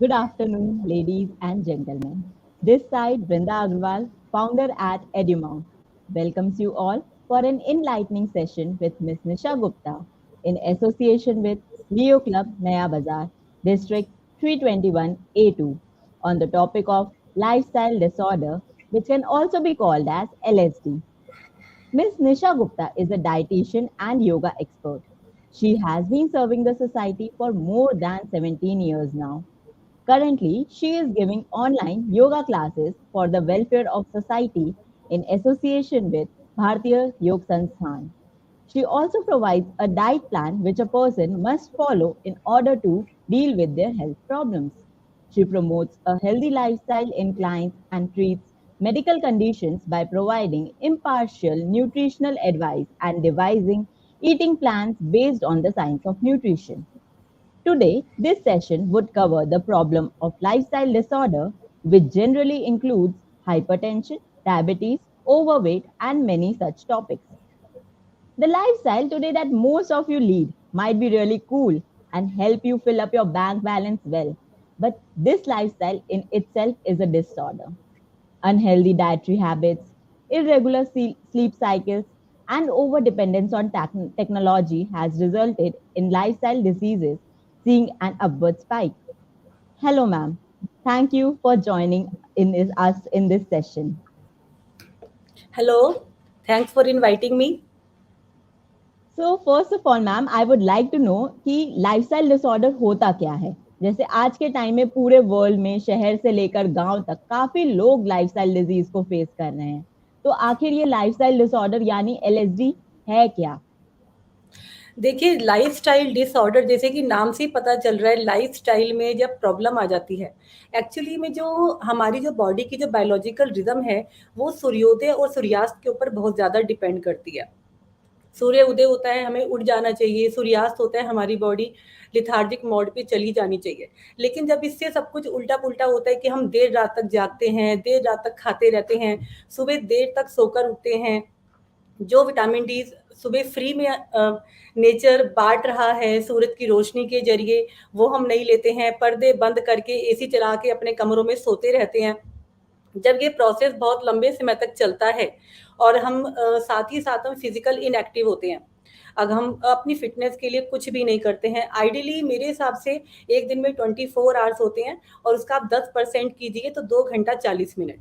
Good afternoon, ladies and gentlemen. This side, Brinda Agrawal, founder at EduMount, welcomes you all for an enlightening session with Ms. Nisha Gupta in association with Leo Club Naya Bazar, District 321A2, on the topic of lifestyle disorder, which can also be called as LSD. Ms. Nisha Gupta is a dietitian and yoga expert. She has been serving the society for more than 17 years now. Currently, she is giving online yoga classes for the welfare of society in association with Bharatiya Yoga Sansthan. She also provides a diet plan which a person must follow in order to deal with their health problems. She promotes a healthy lifestyle in clients and treats medical conditions by providing impartial nutritional advice and devising eating plans based on the science of nutrition. Today, this session would cover the problem of lifestyle disorder, which generally includes hypertension, diabetes, overweight, and many such topics. The lifestyle today that most of you lead might be really cool and help you fill up your bank balance well. But this lifestyle in itself is a disorder. Unhealthy dietary habits, irregular sleep cycles, and overdependence on technology has resulted in lifestyle diseases seeing an upward spike. Hello, ma'am. Thank you for joining us in this session. Hello, thanks for inviting me. So first of all ma'am I would like to know कि lifestyle disorder होता क्या है। जैसे आज के time में पूरे world में शहर से लेकर गांव तक काफी लोग लाइफस्टाइल डिजीज को फेस कर रहे हैं। तो आखिर ये लाइफस्टाइल डिसऑर्डर यानी एलएसडी है क्या? देखिए, लाइफस्टाइल डिसऑर्डर जैसे कि नाम से ही पता चल रहा है, लाइफस्टाइल में जब प्रॉब्लम आ जाती है, एक्चुअली में जो हमारी जो बॉडी की जो बायोलॉजिकल रिदम है, वो सूर्योदय और सूर्यास्त के ऊपर बहुत ज़्यादा डिपेंड करती है। सूर्य उदय होता है, हमें उठ जाना चाहिए, सूर्यास्त होता है, हमारी बॉडी लिथार्जिक मोड पे चली जानी चाहिए। लेकिन जब इससे सब कुछ उल्टा-पुल्टा होता है कि हम देर रात तक जागते हैं, देर रात तक खाते रहते हैं, सुबह देर तक सोकर उठते हैं, जो विटामिन डी सुबह फ्री में नेचर बांट रहा है सूरज की रोशनी के जरिए, वो हम नहीं लेते हैं, पर्दे बंद करके एसी चला के अपने कमरों में सोते रहते हैं। जब ये प्रोसेस बहुत लंबे समय तक चलता है और हम साथ ही साथ हम फिजिकल इनएक्टिव होते हैं, अगर हम अपनी फिटनेस के लिए कुछ भी नहीं करते हैं, आइडियली मेरे हिसाब से एक दिन में 24 आवर्स होते हैं और उसका आप 10% कीजिए तो 2 घंटा 40 मिनट।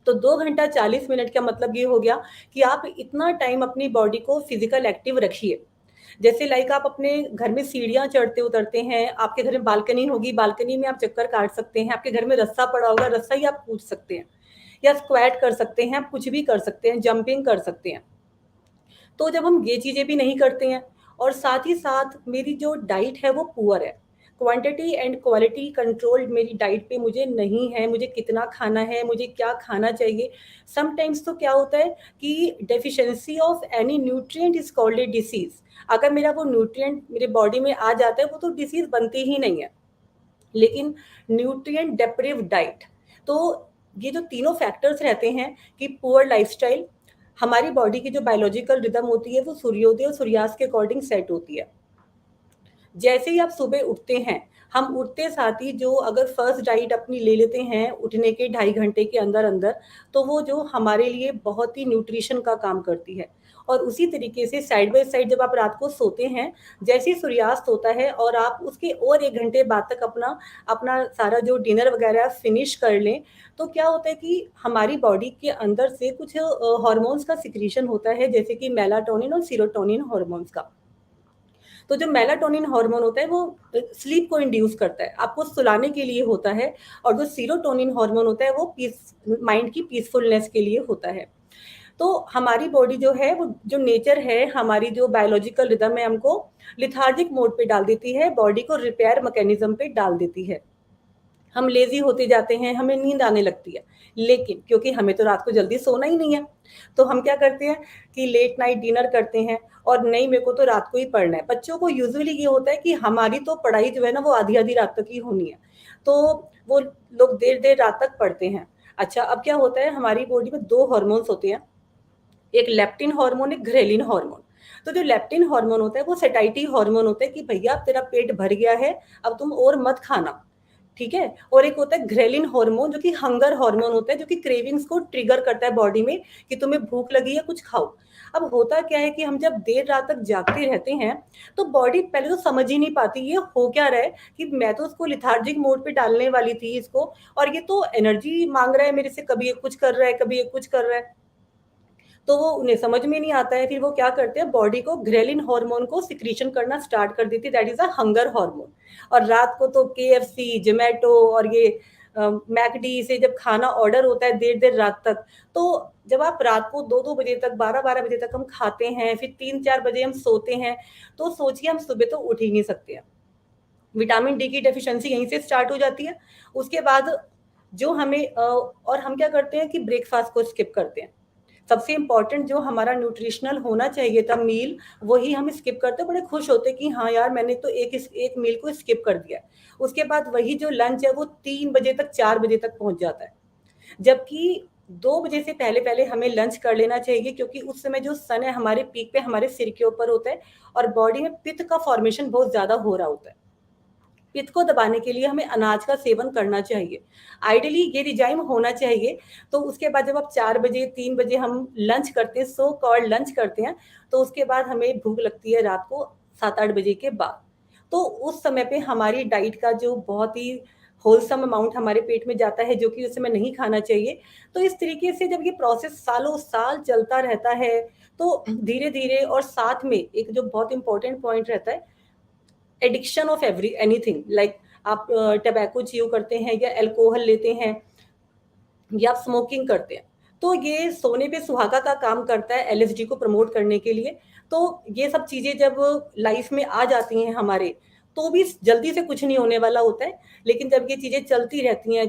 तो 2 घंटा 40 मिनट का मतलब ये हो गया कि आप इतना टाइम अपनी बॉडी को फिजिकल एक्टिव रखिए। जैसे लाइक आप अपने घर में सीढ़ियाँ चढ़ते उतरते हैं, आपके घर में बालकनी होगी, बालकनी में आप चक्कर काट सकते हैं, आपके घर में रस्सा पड़ा होगा, रस्सा ही आप कूद सकते हैं, या स्क्वैट कर सकते हैं, आप कुछ भी कर सकते हैं, जंपिंग कर सकते हैं। तो जब हम ये चीज़ें भी नहीं करते हैं और साथ ही साथ मेरी जो डाइट है वो पुअर है, क्वांटिटी एंड क्वालिटी कंट्रोल मेरी डाइट पे मुझे नहीं है, मुझे कितना खाना है, मुझे क्या खाना चाहिए। समटाइम्स तो क्या होता है कि deficiency of any nutrient is called a disease. अगर मेरा वो न्यूट्रिएंट मेरे बॉडी में आ जाता है वो तो डिसीज बनती ही नहीं है। लेकिन न्यूट्रिएंट डेप्रिव डाइट, तो ये जो तीनों फैक्टर्स रहते हैं कि पुअर लाइफस्टाइल, हमारी बॉडी की जो बायोलॉजिकल रिदम होती है वो सूर्योदय और सूर्यास्त के अकॉर्डिंग सेट होती है। जैसे ही आप सुबह उठते हैं, हम उठते साथ ही जो अगर फर्स्ट डाइट अपनी ले लेते हैं उठने के 2.5 घंटे के अंदर-अंदर, तो वो जो हमारे लिए बहुत ही न्यूट्रिशन का काम करती है। और उसी तरीके से साइड बाय साइड जब आप रात को सोते हैं, जैसे ही सूर्यास्त होता है और आप उसके और 1 घंटे बाद तक अपना अपना सारा जो डिनर वगैरह फिनिश कर लें, तो क्या होता है कि हमारी बॉडी के अंदर से कुछ हार्मोन्स का सिक्रीशन होता है, जैसे कि मेलाटोनिन और सेरोटोनिन हार्मोन्स का। तो जो मेलाटोनिन हार्मोन होता है वो स्लीप को इंड्यूस करता है, आपको सुलाने के लिए होता है। और जो सीरोटोनिन हार्मोन होता है वो पीस माइंड की पीसफुलनेस के लिए होता है। तो हमारी बॉडी जो है वो जो नेचर है, हमारी जो बायोलॉजिकल रिदम है, हमको लिथार्जिक मोड पे डाल देती है, बॉडी को रिपेयर मैकेनिज्म पे डाल देती है। हम लेज़ी होते जाते हैं, हमें नींद आने लगती है। लेकिन क्योंकि हमें तो रात को जल्दी सोना ही नहीं है, तो हम क्या करते हैं कि लेट नाइट डिनर करते हैं और नहीं मेरे को तो रात को ही पढ़ना है। बच्चों को यूजुअली ये होता है कि हमारी तो पढ़ाई जो है ना वो आधी-आधी रात तक ही होनी है, तो वो लोग देर-देर रात तक पढ़ते हैं। अच्छा, अब क्या होता है हमारी बॉडी में 2 हार्मोन्स होते हैं, एक लेप्टिन हार्मोन, एक घ्रेलिन हार्मोन। तो जो लेप्टिन हार्मोन होता है वो सैटिस्फाइड हार्मोन होता है कि भैया अब तेरा पेट भर गया है, अब तुम और मत खाना। ठीक है। और एक होता है ग्रेलिन हार्मोन, जो कि हंगर हार्मोन होता है, जो कि क्रेविंग्स को ट्रिगर करता है बॉडी में कि तुम्हें भूख लगी है, कुछ खाओ। अब होता क्या है कि हम जब देर रात तक जागते रहते हैं तो बॉडी पहले तो समझ ही नहीं पाती ये हो क्या रहा है, कि मैं तो उसको लिथार्जिक मोड पे डालने वाली थी इसको, और ये तो एनर्जी मांग रहा है मेरे से, कभी ये कुछ कर रहा है, कभी ये कुछ कर रहा है। तो वो उन्हें समझ में नहीं आता है, फिर वो क्या करते हैं, बॉडी को ग्रेलिन हार्मोन को सिक्रीशन करना स्टार्ट कर देती है, that is a hunger hormone. और रात को तो केएफसी, जोमेटो और ये मैकडी से जब खाना ऑर्डर होता है देर देर रात तक, तो जब आप रात को 2-2 बजे तक, 12-12 बजे तक हम खाते हैं, फिर 3-4 बजे हम सोते हैं, तो सोचिए हम सुबह तो उठ ही नहीं सकते हैं। विटामिन डी की डेफिशिएंसी यहीं से स्टार्ट हो जाती है। उसके बाद जो हमें और हम क्या करते हैं कि ब्रेकफास्ट को स्किप करते हैं। सबसे इम्पोर्टेंट जो हमारा न्यूट्रिशनल होना चाहिए था मील, वही हम स्किप करते, बड़े खुश होते कि हाँ यार मैंने तो एक मील को स्किप कर दिया। उसके बाद वही जो लंच है वो 3 बजे तक, 4 बजे तक पहुंच जाता है, जबकि 2 बजे से पहले पहले हमें लंच कर लेना चाहिए, क्योंकि उस समय जो सन है हमारे पीक पे हमारे सिर के ऊपर होता है और बॉडी में पित्त का फॉर्मेशन बहुत ज्यादा हो रहा होता है। पित्त को दबाने के लिए हमें अनाज का सेवन करना चाहिए, आइडियली ये रिजाइम होना चाहिए। तो उसके बाद जब आप 4 बजे, 3 बजे हम लंच करते हैं, सो कॉल्ड लंच करते हैं, तो उसके बाद हमें भूख लगती है रात को 7-8 बजे के बाद। तो उस समय पे हमारी डाइट का जो बहुत ही होलसम अमाउंट हमारे पेट में जाता है, जो कि उस समय नहीं खाना चाहिए। तो इस तरीके से जब ये प्रोसेस सालों साल चलता रहता है, तो धीरे धीरे, और साथ में एक जो बहुत इंपॉर्टेंट पॉइंट रहता है, addiction of every anything, like आप टबैको च्यू करते हैं या अल्कोहल लेते हैं या आप स्मोकिंग करते हैं, तो ये सोने पे सुहागा का काम करता है एलएसडी को प्रमोट करने के लिए। तो ये सब चीजें जब लाइफ में आ जाती हैं हमारे, तो भी जल्दी से कुछ नहीं होने वाला होता है। लेकिन जब ये चीजें चलती रहती हैं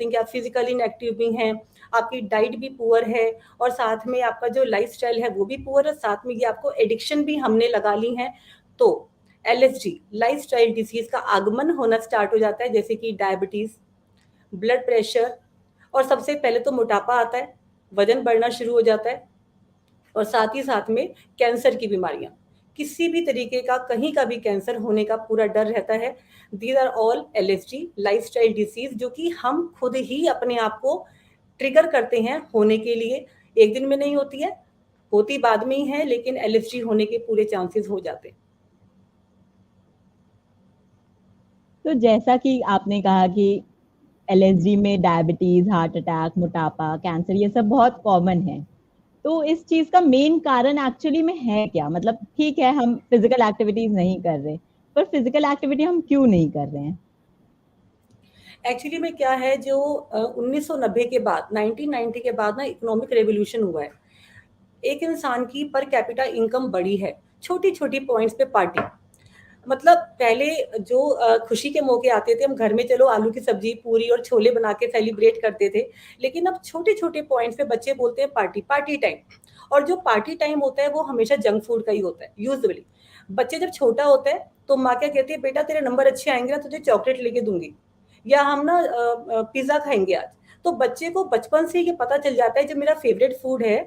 कि आप फिजिकली इनएक्टिव भी हैं, आपकी डाइट भी पुअर है, और साथ में आपका जो लाइफस्टाइल है वो भी पुअर है, साथ में ये आपको एडिक्शन भी हमने लगा ली है, तो एलएसडी लाइफस्टाइल डिसीज का आगमन होना स्टार्ट हो जाता है, जैसे कि डायबिटीज, ब्लड प्रेशर, और सबसे पहले तो मोटापा आता है, वजन बढ़ना शुरू हो जाता है, और साथ ही साथ में कैंसर की बीमारियां, किसी भी तरीके का कहीं का भी कैंसर होने का पूरा डर रहता है। These are all LSD lifestyle disease, जो कि हम खुद ही अपने आप को ट्रिगर करते हैं होने के लिए। एक दिन में नहीं होती है, होती बाद में ही है, लेकिन एलएसडी होने के पूरे चांसेस हो जाते हैं। तो जैसा कि आपने कहा कि एलएसडी में डायबिटीज, हार्ट अटैक, मोटापा, कैंसर ये सब बहुत कॉमन है। तो इस चीज का मेन कारण एक्चुअली में है क्या? मतलब ठीक है हम फिजिकल एक्टिविटीज नहीं कर रहे, पर फिजिकल एक्टिविटी हम क्यों नहीं कर रहे हैं? एक्चुअली में क्या है, जो 1990 के बाद, 1990 के बाद ना इकोनॉमिक रेवोल्यूशन हुआ है। एक इंसान की पर कैपिटा इनकम बढ़ी है, छोटी छोटी पॉइंट्स पे पार्टी। मतलब पहले जो खुशी के मौके आते थे, हम घर में चलो आलू की सब्जी, पूरी और छोले बना के सेलिब्रेट करते थे। लेकिन अब छोटे छोटे पॉइंट्स पे बच्चे बोलते हैं पार्टी, पार्टी टाइम। और जो पार्टी टाइम होता है वो हमेशा जंक फूड का ही होता है यूजुअली। बच्चे जब छोटा होता है तो माँ क्या कहती है, बेटा तेरे नंबर अच्छे आएंगे ना, तुझे चॉकलेट लेके दूंगी, या हम ना पिज्जा खाएंगे आज। तो बच्चे को बचपन से ये पता चल जाता है जो मेरा फेवरेट फूड है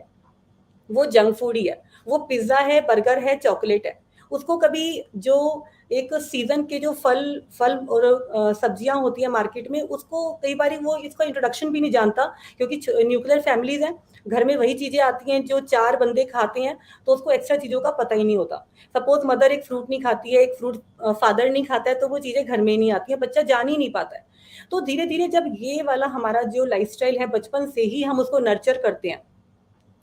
वो जंक फूड ही है, वो पिज्जा है, बर्गर है, चॉकलेट है। उसको कभी जो एक सीजन के जो फल फल और सब्जियां होती है मार्केट में, उसको कई बार वो इसका इंट्रोडक्शन भी नहीं जानता, क्योंकि न्यूक्लियर फैमिलीज हैं, घर में वही चीजें आती हैं जो 4 बंदे खाते हैं, तो उसको एक्स्ट्रा चीजों का पता ही नहीं होता। सपोज मदर एक फ्रूट नहीं खाती है, एक फ्रूट फादर नहीं खाता है, तो वो चीजें घर में ही नहीं आती है, बच्चा जान ही नहीं पाता है। तो धीरे धीरे जब ये वाला हमारा जो लाइफस्टाइल है बचपन से ही हम उसको नर्चर करते हैं,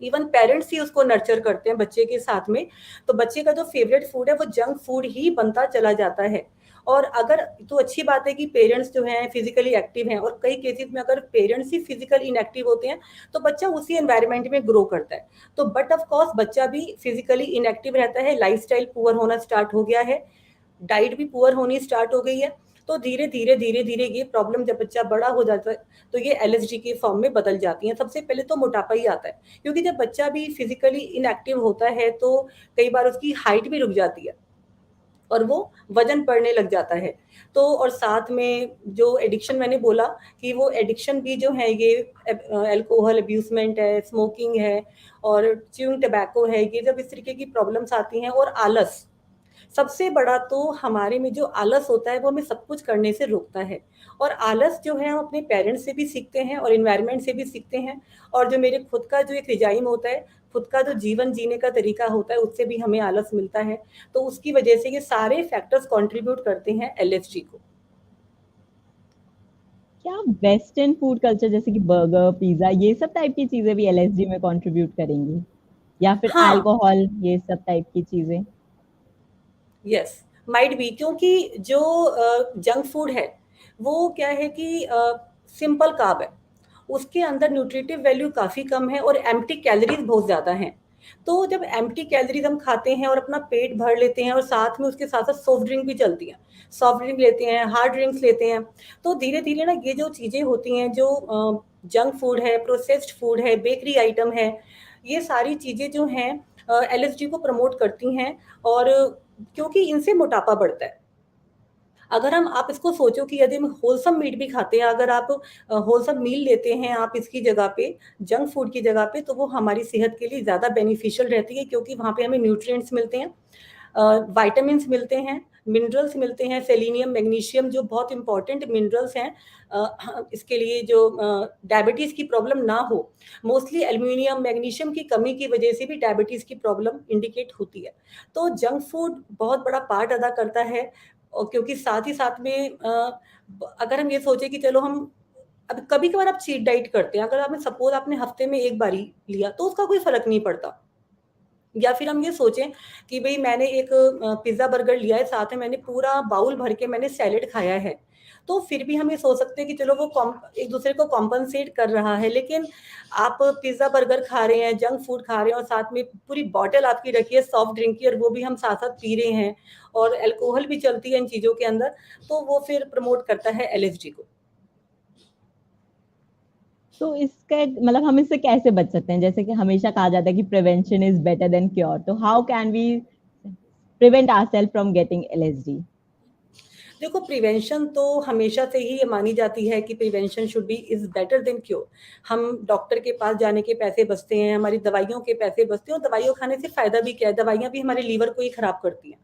इवन पेरेंट्स ही उसको नर्चर करते हैं बच्चे के साथ में, तो बच्चे का जो फेवरेट फूड है वो जंक फूड ही बनता चला जाता है। और अगर तो अच्छी बात है कि पेरेंट्स जो हैं फिजिकली एक्टिव हैं, और कई केसेस में अगर पेरेंट्स ही फिजिकली इनएक्टिव होते हैं तो बच्चा उसी एनवायरनमेंट में ग्रो करता है। तो बट ऑफ कोर्स बच्चा भी फिजिकली इनएक्टिव रहता है, लाइफस्टाइल पुअर होना स्टार्ट हो गया है, डाइट भी पुअर होनी स्टार्ट हो गई है। तो धीरे धीरे ये प्रॉब्लम जब बच्चा बड़ा हो जाता है तो ये एलएसडी के फॉर्म में बदल जाती हैं। सबसे पहले तो मोटापा ही आता है, क्योंकि जब बच्चा भी फिजिकली इनएक्टिव होता है तो कई बार उसकी हाइट भी रुक जाती है और वो वजन बढ़ने लग जाता है। तो और साथ में जो एडिक्शन मैंने बोला, कि वो एडिक्शन भी जो है ये अल्कोहल अब्यूजमेंट है, स्मोकिंग है, और च्यूइंग टबैको है, ये जब इस तरीके की प्रॉब्लम्स आती हैं, और आलस, सबसे बड़ा तो हमारे में जो आलस होता है वो हमें सब कुछ करने से रोकता है। और आलस जो है हम अपने पेरेंट्स से भी सीखते हैं और एनवायरनमेंट से भी सीखते हैं, और जो मेरे खुद का जो एक रिजाइम होता है, खुद का जो जीवन जीने का तरीका होता है, उससे भी हमें आलस मिलता है। तो उसकी वजह से ये सारे फैक्टर्स कंट्रीब्यूट करते हैं एलएसडी को। क्या वेस्टर्न फूड कल्चर जैसे कि बर्गर, पिज्जा, ये सब टाइप की चीजें भी एलएसडी में कंट्रीब्यूट करेंगी, या फिर हाँ, अल्कोहल, ये सब टाइप की चीजें? यस, माइट बी, क्योंकि जो जंक फूड है वो क्या है कि सिंपल कार्ब है, उसके अंदर न्यूट्रिटिव वैल्यू काफ़ी कम है और एम्प्टी कैलोरीज बहुत ज़्यादा हैं। तो जब एम्प्टी कैलोरीज हम खाते हैं और अपना पेट भर लेते हैं और साथ में उसके साथ साथ सॉफ्ट ड्रिंक भी चलती हैं, सॉफ्ट ड्रिंक लेते हैं, हार्ड ड्रिंक्स लेते हैं, तो धीरे धीरे ना ये जो चीज़ें होती हैं, जो जंक फूड है, प्रोसेस्ड फूड है, बेकरी आइटम है, ये सारी चीज़ें जो हैं एलएसडी को प्रमोट करती हैं। और क्योंकि इनसे मोटापा बढ़ता है। अगर हम आप इसको सोचो कि यदि हम होलसम मीट भी खाते हैं, अगर आप होलसम मील लेते हैं आप इसकी जगह पे, जंक फूड की जगह पे, तो वो हमारी सेहत के लिए ज़्यादा बेनिफिशियल रहती है, क्योंकि वहाँ पे हमें न्यूट्रिएंट्स मिलते हैं, विटामिन्स मिलते हैं, मिनरल्स मिलते हैं, सेलेनियम, मैग्नीशियम, जो बहुत इंपॉर्टेंट मिनरल्स हैं इसके लिए, जो डायबिटीज़ की प्रॉब्लम ना हो। मोस्टली एल्यूमिनियम, मैग्नीशियम की कमी की वजह से भी डायबिटीज़ की प्रॉब्लम इंडिकेट होती है। तो जंक फूड बहुत बड़ा पार्ट अदा करता है। और क्योंकि साथ ही साथ में अगर हम ये सोचें कि चलो हम, अब कभी-कभार आप चीट डाइट करते हैं, अगर आपने सपोज़ आपने हफ्ते में 1 बार ही लिया, तो उसका कोई फ़र्क नहीं पड़ता। या फिर हम ये सोचें कि भई मैंने एक पिज़्ज़ा बर्गर लिया है, साथ में मैंने पूरा बाउल भर के मैंने सैलेड खाया है, तो फिर भी हम ये सोच सकते हैं कि चलो वो एक-दूसरे को कॉम्पेंसेट कर रहा है। लेकिन आप पिज़्ज़ा बर्गर खा रहे हैं, जंक फूड खा रहे हैं और साथ में पूरी बॉटल आपकी रखी है सॉफ्ट ड्रिंक की, और वो भी हम साथ-साथ पी रहे हैं, और अल्कोहल भी चलती है इन चीज़ों के अंदर, तो वो फिर प्रमोट करता है एलएसडी को। तो इसका मतलब हम इससे कैसे बच सकते हैं? जैसे कि हमेशा कहा जाता है कि prevention is better than cure, तो how can we prevent ourself from getting LSD? देखो, प्रिवेंशन तो हमेशा से ही ये मानी जाती है कि prevention should be is better than cure. हम डॉक्टर के पास जाने के पैसे बचते हैं, हमारी दवाइयों के पैसे बचते हैं, और दवाइयाँ खाने से फ़ायदा भी क्या है? दवाइयाँ भी हमारे लीवर को ही खराब करती हैं।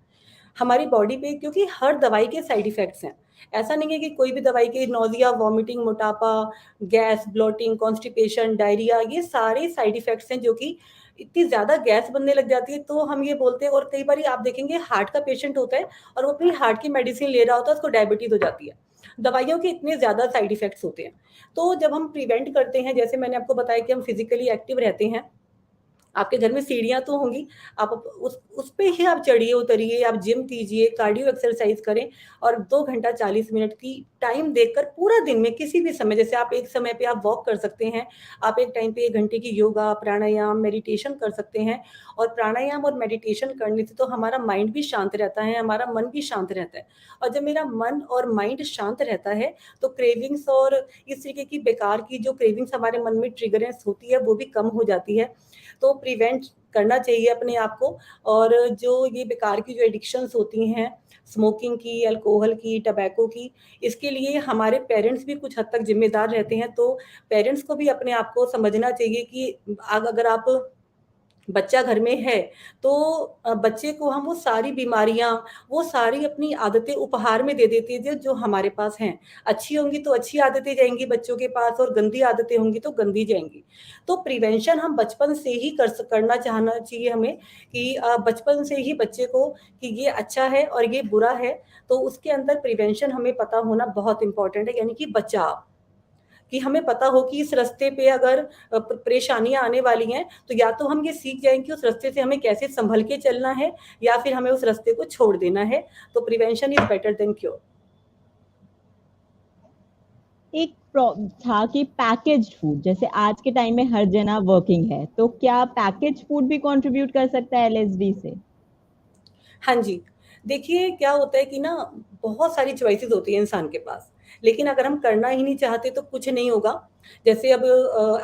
हमारी बॉडी पे, क्योंकि हर दवाई के साइड इफ़ेक्ट्स हैं। ऐसा नहीं है कि कोई भी दवाई के नौज़िया, वॉमिटिंग, मोटापा, गैस, ब्लोटिंग, कॉन्स्टिपेशन, डायरिया, ये सारे साइड इफ़ेक्ट्स हैं, जो कि इतनी ज़्यादा गैस बनने लग जाती है, तो हम ये बोलते हैं। और कई बारी आप देखेंगे हार्ट का पेशेंट होता है और वो अपनी हार्ट की मेडिसिन ले रहा होता है, उसको डायबिटीज़ हो जाती है। दवाइयों के इतने ज़्यादा साइड इफ़ेक्ट्स होते हैं। तो जब हम प्रिवेंट करते हैं, जैसे मैंने आपको बताया कि हम फिज़िकली एक्टिव रहते हैं, आपके घर में सीढ़ियाँ तो होंगी, आप उस पे ही आप चढ़िए-उतरिए, आप जिम कीजिए, कार्डियो एक्सरसाइज़ करें, और 2 घंटा 40 मिनट की टाइम देखकर पूरा दिन में किसी भी समय, जैसे आप एक समय पे आप वॉक कर सकते हैं, आप एक टाइम पे 1 घंटे की योगा, प्राणायाम, मेडिटेशन कर सकते हैं। और प्राणायाम और मेडिटेशन करने से तो हमारा माइंड भी शांत रहता है, हमारा मन भी शांत रहता है। और जब मेरा मन और माइंड शांत रहता है, तो क्रेविंग्स और इस तरीके की बेकार की जो क्रेविंग्स हमारे मन में ट्रिगरेंस होती है, वो भी कम हो जाती है। तो प्रिवेंट करना चाहिए अपने आप को। और जो ये बेकार की जो एडिक्शंस होती हैं, स्मोकिंग की, अल्कोहल की, टबैको की, इसके लिए हमारे पेरेंट्स भी कुछ हद तक ज़िम्मेदार रहते हैं। तो पेरेंट्स को भी अपने आप को समझना चाहिए कि अगर आप बच्चा घर में है, तो बच्चे को हम वो सारी बीमारियाँ, वो सारी अपनी आदतें उपहार में दे देते हैं, जो जो हमारे पास हैं। अच्छी होंगी तो अच्छी आदतें जाएँगी बच्चों के पास, और गंदी आदतें होंगी तो गंदी जाएँगी। तो प्रिवेंशन हम बचपन से ही करना चाहना चाहिए हमें, कि बचपन से ही बच्चे को कि ये अच्छा है और ये बुरा है, तो उसके अंदर प्रिवेंशन हमें पता होना बहुत इम्पोर्टेंट है, यानी कि बचाव। कि हमें पता हो कि इस रास्ते पे अगर परेशानियाँ आने वाली हैं, तो या तो हम ये सीख जाएँ कि उस रास्ते से हमें कैसे सँभल के चलना है, या फिर हमें उस रास्ते को छोड़ देना है। तो prevention is better than cure. एक था कि पैकेज्ड फूड, जैसे आज के टाइम में हर जना वर्किंग है, तो क्या पैकेज फूड भी कंट्रीब्यूट कर सकता है एलएसडी से? हाँ जी। देखिए, क्या होता है कि ना, बहुत सारी चॉइसेस होती हैं इंसान के पास, लेकिन अगर हम करना ही नहीं चाहते तो कुछ नहीं होगा। जैसे अब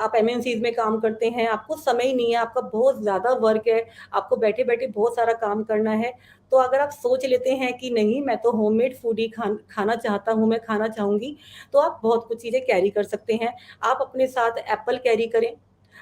आप एमएनसीज़ में काम करते हैं, आपको समय ही नहीं है, आपका बहुत ज़्यादा वर्क है, आपको बैठे-बैठे बहुत सारा काम करना है। तो अगर आप सोच लेते हैं कि नहीं, मैं तो होममेड फूड ही खाना चाहता हूँ, मैं खाना चाहूँगी, तो आप बहुत कुछ चीज़ें कैरी कर सकते हैं। आप अपने साथ एप्पल कैरी करें,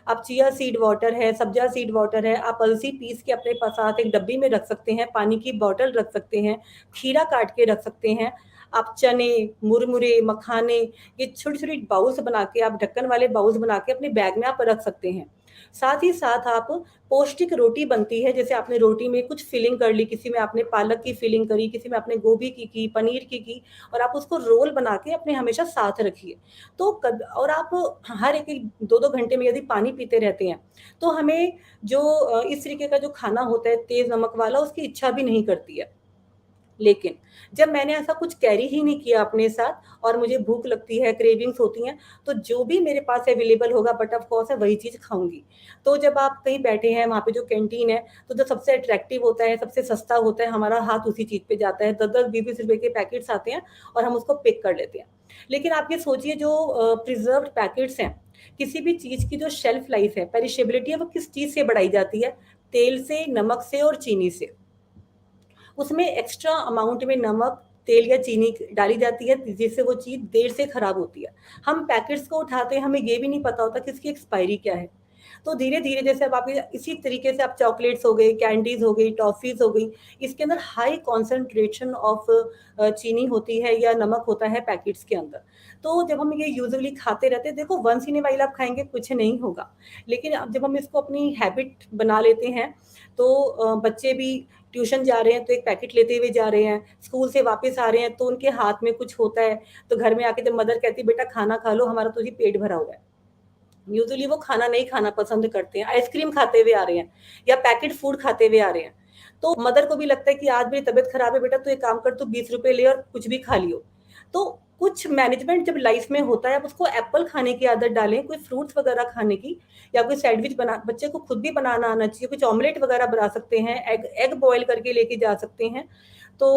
आप चिया सीड वाटर है, सब्जा सीड वाटर है, आप अलसी पीस के अपने पास साथ एक डब्बी में रख सकते हैं, पानी की बॉटल रख सकते हैं, खीरा काट के रख सकते हैं। आप चने, मुरमुरे, मखाने, ये छोटी-छोटी बाउल्स बना के, आप ढक्कन वाले बाउल्स बना के अपने बैग में आप रख सकते हैं। साथ ही साथ आप पौष्टिक रोटी बनती है, जैसे आपने रोटी में कुछ फिलिंग कर ली, किसी में आपने पालक की फिलिंग करी, किसी में आपने गोभी की, पनीर की और आप उसको रोल बना के अपने हमेशा साथ रखिए। तो कब और आप हर 1-1 2-2 घंटे में यदि पानी पीते रहते हैं, तो हमें जो इस तरीके का जो खाना होता है तेज़ नमक वाला, उसकी इच्छा भी नहीं करती है। लेकिन जब मैंने ऐसा कुछ कैरी ही नहीं किया अपने साथ और मुझे भूख लगती है, क्रेविंग्स होती हैं, तो जो भी मेरे पास अवेलेबल होगा बट ऑफ कोर्स मैं वही चीज़ खाऊँगी। तो जब आप कहीं बैठे हैं, वहाँ पे जो कैंटीन है, तो जो सबसे अट्रैक्टिव होता है, सबसे सस्ता होता है, हमारा हाथ उसी चीज़ पे जाता है। 10-10, 20-20 रुपए के पैकेट्स आते हैं और हम उसको पिक कर लेते हैं। लेकिन आप ये सोचिए जो प्रिज़र्व्ड पैकेट्स हैं, किसी भी चीज़ की जो शेल्फ लाइफ़ है, पेरिशेबिलिटी है, वो किस चीज़ से बढ़ाई जाती है? तेल से, नमक से और चीनी से। उसमें एक्स्ट्रा अमाउंट में नमक, तेल या चीनी डाली जाती है जिससे वो चीज़ देर से खराब होती है। हम पैकेट्स को उठाते हैं, हमें ये भी नहीं पता होता कि इसकी एक्सपायरी क्या है। तो धीरे-धीरे जैसे अब आप ये इसी तरीके से आप चॉकलेट्स हो गई, कैंडीज़ हो गई, टॉफ़ीज़ हो गई, इसके अंदर हाई कॉन्सन्ट्रेशन ऑफ चीनी होती है या नमक होता है पैकेट्स के अंदर। तो जब हम ये यूजुअली खाते रहते हैं, देखो वन्स इन अ व्हाइल आप खाएँगे कुछ नहीं होगा। लेकिन अब जब हम इसको अपनी हैबिट बना लेते हैं, तो बच्चे भी ट्यूशन जा रहे हैं तो एक पैकेट लेते हुए जा रहे हैं, स्कूल से वापस आ रहे हैं तो उनके हाथ में कुछ होता है, तो घर में आके जब मदर कहती है बेटा खाना खा लो, हमारा तो जी पेट भरा हुआ है। यूजुअली वो खाना नहीं खाना पसंद करते हैं, आइसक्रीम खाते हुए आ रहे हैं या पैकेट फूड खाते हुए आ रहे हैं। तो मदर को भी लगता है कि आज मेरी तबीयत खराब है बेटा, तू एक काम कर, तू 20 रुपए ले और कुछ भी खा लियो। तो कुछ मैनेजमेंट जब लाइफ में होता है, आप उसको एप्पल खाने की आदत डालें, कोई फ्रूट्स वगैरह खाने की, या कोई सैंडविच बना, बच्चे को खुद भी बनाना आना चाहिए, कुछ ऑमलेट वगैरह बना सकते हैं, एग एग बॉयल करके लेके जा सकते हैं। तो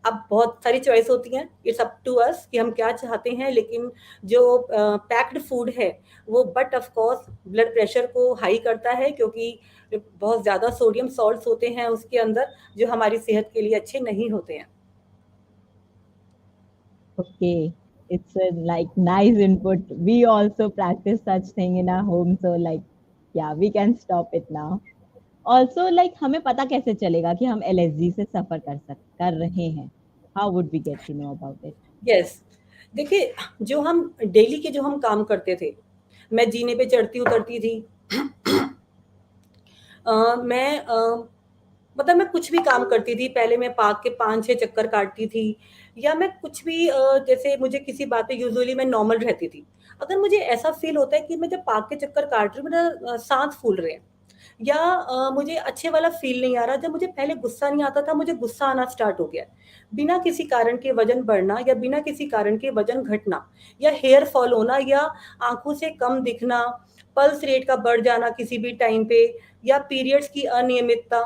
अब बहुत सारी चॉइस होती हैं, इट्स अप टू अस कि हम क्या चाहते हैं, लेकिन जो पैक्ड फूड है, वो but of course blood pressure को हाई करता है, क्योंकि बहुत ज़्यादा सोडियम सॉल्ट्स होते हैं उसके अंदर, जो हमारी सेहत के लिए अच्छे नहीं होते हैं। Okay, it's a like nice input. We also practice such thing in our home, so like yeah, we can stop it now. Also like हमें पता कैसे चलेगा कि हम एलर्जी से सफर कर रहे हैं? How would we get to know about it? Yes, देखिए जो हम डेली के जो हम काम करते थे, मैं जीने पे चढ़ती उतरती थी। मैं मतलब मैं कुछ भी काम करती थी, पहले मैं पार्क के 5-6 चक्कर काटती थी, या मैं कुछ भी जैसे मुझे किसी बात पे यूजुअली मैं नॉर्मल रहती थी। अगर मुझे ऐसा फ़ील होता है कि मैं जब पार्क के चक्कर काट रही हूँ, मेरा साँस फूल रहे हैं, या मुझे अच्छे वाला फ़ील नहीं आ रहा, जब मुझे पहले गुस्सा नहीं आता था, मुझे गुस्सा आना स्टार्ट हो गया है। बिना किसी कारण के वज़न बढ़ना या बिना किसी कारण के वज़न घटना, या हेयर फॉल होना, या आँखों से कम दिखना, पल्स रेट का बढ़ जाना किसी भी टाइम पे, या पीरियड्स की अनियमितता,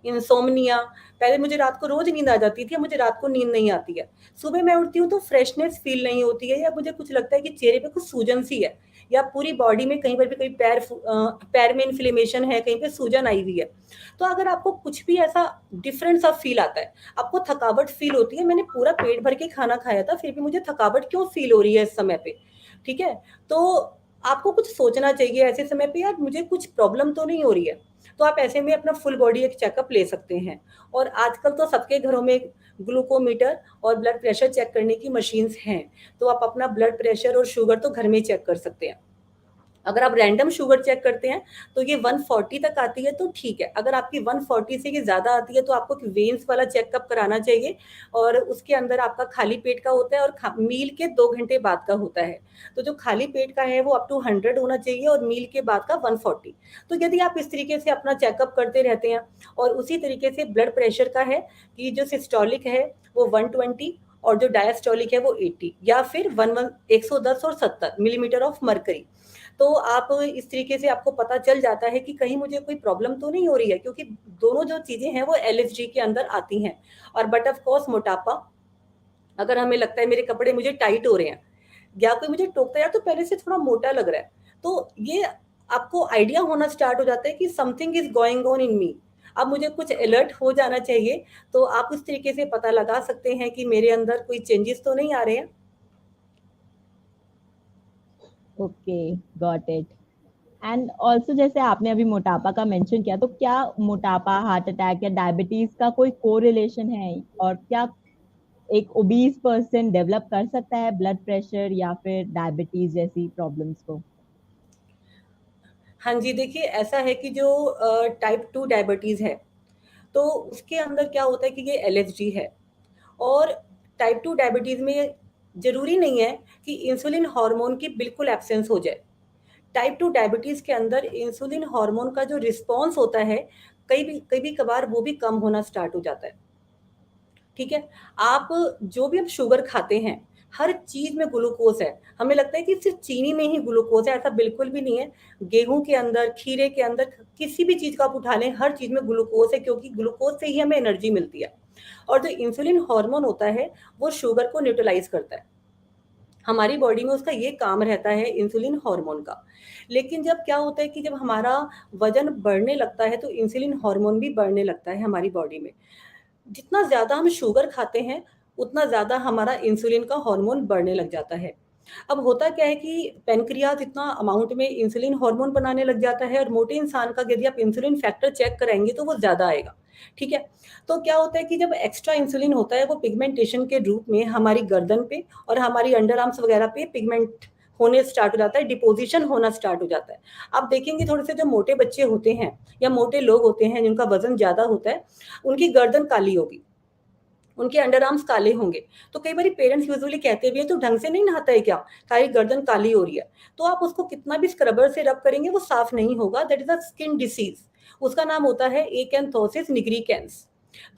इंसोम्निया। पहले मुझे रात को रोज़ नींद आ जाती थी, अब मुझे रात को नींद नहीं आती है। सुबह मैं उठती हूँ तो फ्रेशनेस फ़ील नहीं होती है, या मुझे कुछ लगता है कि चेहरे पे कुछ सूजन-सी है, या पूरी बॉडी में कहीं पर भी, कहीं पैर में इन्फ्लेमेशन है, कहीं पे सूजन आई हुई है। तो अगर आपको कुछ भी ऐसा डिफरेंट सा फ़ील आता है, आपको थकावट फ़ील होती है, मैंने पूरा पेट भर के खाना खाया था, फिर भी मुझे थकावट क्यों फ़ील हो रही है इस समय पे, ठीक है? तो आपको कुछ सोचना चाहिए ऐसे समय पे, यार मुझे कुछ प्रॉब्लम तो नहीं हो रही है। तो आप ऐसे में अपना फुल बॉडी एक चेकअप ले सकते हैं, और आजकल तो सबके घरों में ग्लूकोमीटर और ब्लड प्रेशर चेक करने की मशीन्स हैं, तो आप अपना ब्लड प्रेशर और शुगर तो घर में ही चेक कर सकते हैं। अगर आप रैंडम शुगर चेक करते हैं तो ये 140 तक आती है तो ठीक है। अगर आपकी 140 से ये ज़्यादा आती है तो आपको एक वेन्स वाला चेकअप कराना चाहिए, और उसके अंदर आपका खाली पेट का होता है और मील के 2 घंटे बाद का होता है। तो जो खाली पेट का है वो अप टू 100 होना चाहिए और मील के बाद का 140। तो यदि आप इस तरीके से अपना चेकअप करते रहते हैं, और उसी तरीके से ब्लड प्रेशर का है कि जो सिस्टोलिक है वो 120 और जो डायस्टोलिक है वो 80, या फिर 110 और 70 मिलीमीटर ऑफ मर्करी। तो आप इस तरीके से आपको पता चल जाता है कि कहीं मुझे कोई प्रॉब्लम तो नहीं हो रही है, क्योंकि दोनों जो चीज़ें हैं वो एलएसजी के अंदर आती हैं। और बट ऑफ कोर्स मोटापा, अगर हमें लगता है मेरे कपड़े मुझे टाइट हो रहे हैं, या कोई मुझे टोकता है, यार तो पहले से थोड़ा मोटा लग रहा है, तो ये आपको आइडिया होना स्टार्ट हो जाता है कि something is going on in me, अब मुझे कुछ अलर्ट हो जाना चाहिए। तो आप उस तरीके से पता लगा सकते हैं कि मेरे अंदर कोई चेंजेस तो नहीं आ रहे हैं। Okay, got it. And also जैसे आपने अभी मोटापा का मेंशन किया, तो क्या मोटापा हार्ट अटैक या डायबिटीज का कोई कोरिलेशन है, और क्या एक ओबीज पर्सन डेवलप कर सकता है ब्लड प्रेशर या फिर डायबिटीज जैसी प्रॉब्लम्स को? हाँ जी, देखिए ऐसा है कि जो टाइप 2 डायबिटीज़ है, तो उसके अंदर क्या होता है कि ये एलएचडी है। और टाइप 2 डायबिटीज़ में ज़रूरी नहीं है कि इंसुलिन हार्मोन की बिल्कुल एब्सेंस हो जाए। टाइप 2 डायबिटीज़ के अंदर इंसुलिन हार्मोन का जो रिस्पॉन्स होता है, कभी कभार वो भी कम होना स्टार्ट हो जाता है। ठीक है? आप जो भी आप शुगर खाते हैं, हर चीज़ में ग्लूकोज़ है। हमें लगता है कि सिर्फ़ चीनी में ही ग्लूकोज़ है, ऐसा बिल्कुल भी नहीं है। गेहूँ के अंदर, खीरे के अंदर, किसी भी चीज़ को आप उठा लें, हर चीज़ में ग्लूकोज़ है, क्योंकि ग्लूकोज़ से ही हमें एनर्जी मिलती है। और जो इंसुलिन हार्मोन होता है, वो शुगर को न्यूट्रलाइज़ करता है। हमारी बॉडी में उसका ये काम रहता है इंसुलिन हार्मोन का। लेकिन जब क्या होता है कि जब हमारा वज़न बढ़ने लगता है, तो इंसुलिन हार्मोन भी बढ़ने लगता है हमारी बॉडी में। जितना ज़्यादा हम शुगर खाते हैं, उतना ज़्यादा हमारा इंसुलिन का हार्मोन बढ़ने लग जाता है। अब होता क्या है कि पैनक्रियाज़ इतना अमाउंट में इंसुलिन हार्मोन बनाने लग जाता है, और मोटे इंसान का यदि आप इंसुलिन फैक्टर चेक कराएँगे तो वो ज़्यादा आएगा, ठीक है? तो क्या होता है कि जब एक्स्ट्रा इंसुलिन होता है, वो पिगमेंटेशन के रूप में हमारी गर्दन पे और हमारी अंडर आर्म्स वगैरह पे पिगमेंट होने स्टार्ट हो जाता है, डिपोज़िशन होना स्टार्ट हो जाता है। आप देखेंगे थोड़े से जो मोटे बच्चे होते हैं या मोटे लोग होते हैं जिनका वज़न ज़्यादा होता है, उनकी गर्दन काली होगी, उनके अंडर आर्म्स काले होंगे। तो कई बारी पेरेंट्स यूजुअली कहते भी हैं, "तू ढंग से नहीं नहाता है क्या? तारी गर्दन काली हो रही है।" तो आप उसको कितना भी स्क्रबर से रब करेंगे, वो साफ नहीं होगा। That is a skin disease. उसका नाम होता है एकेंथोसिस निग्रिकेंस।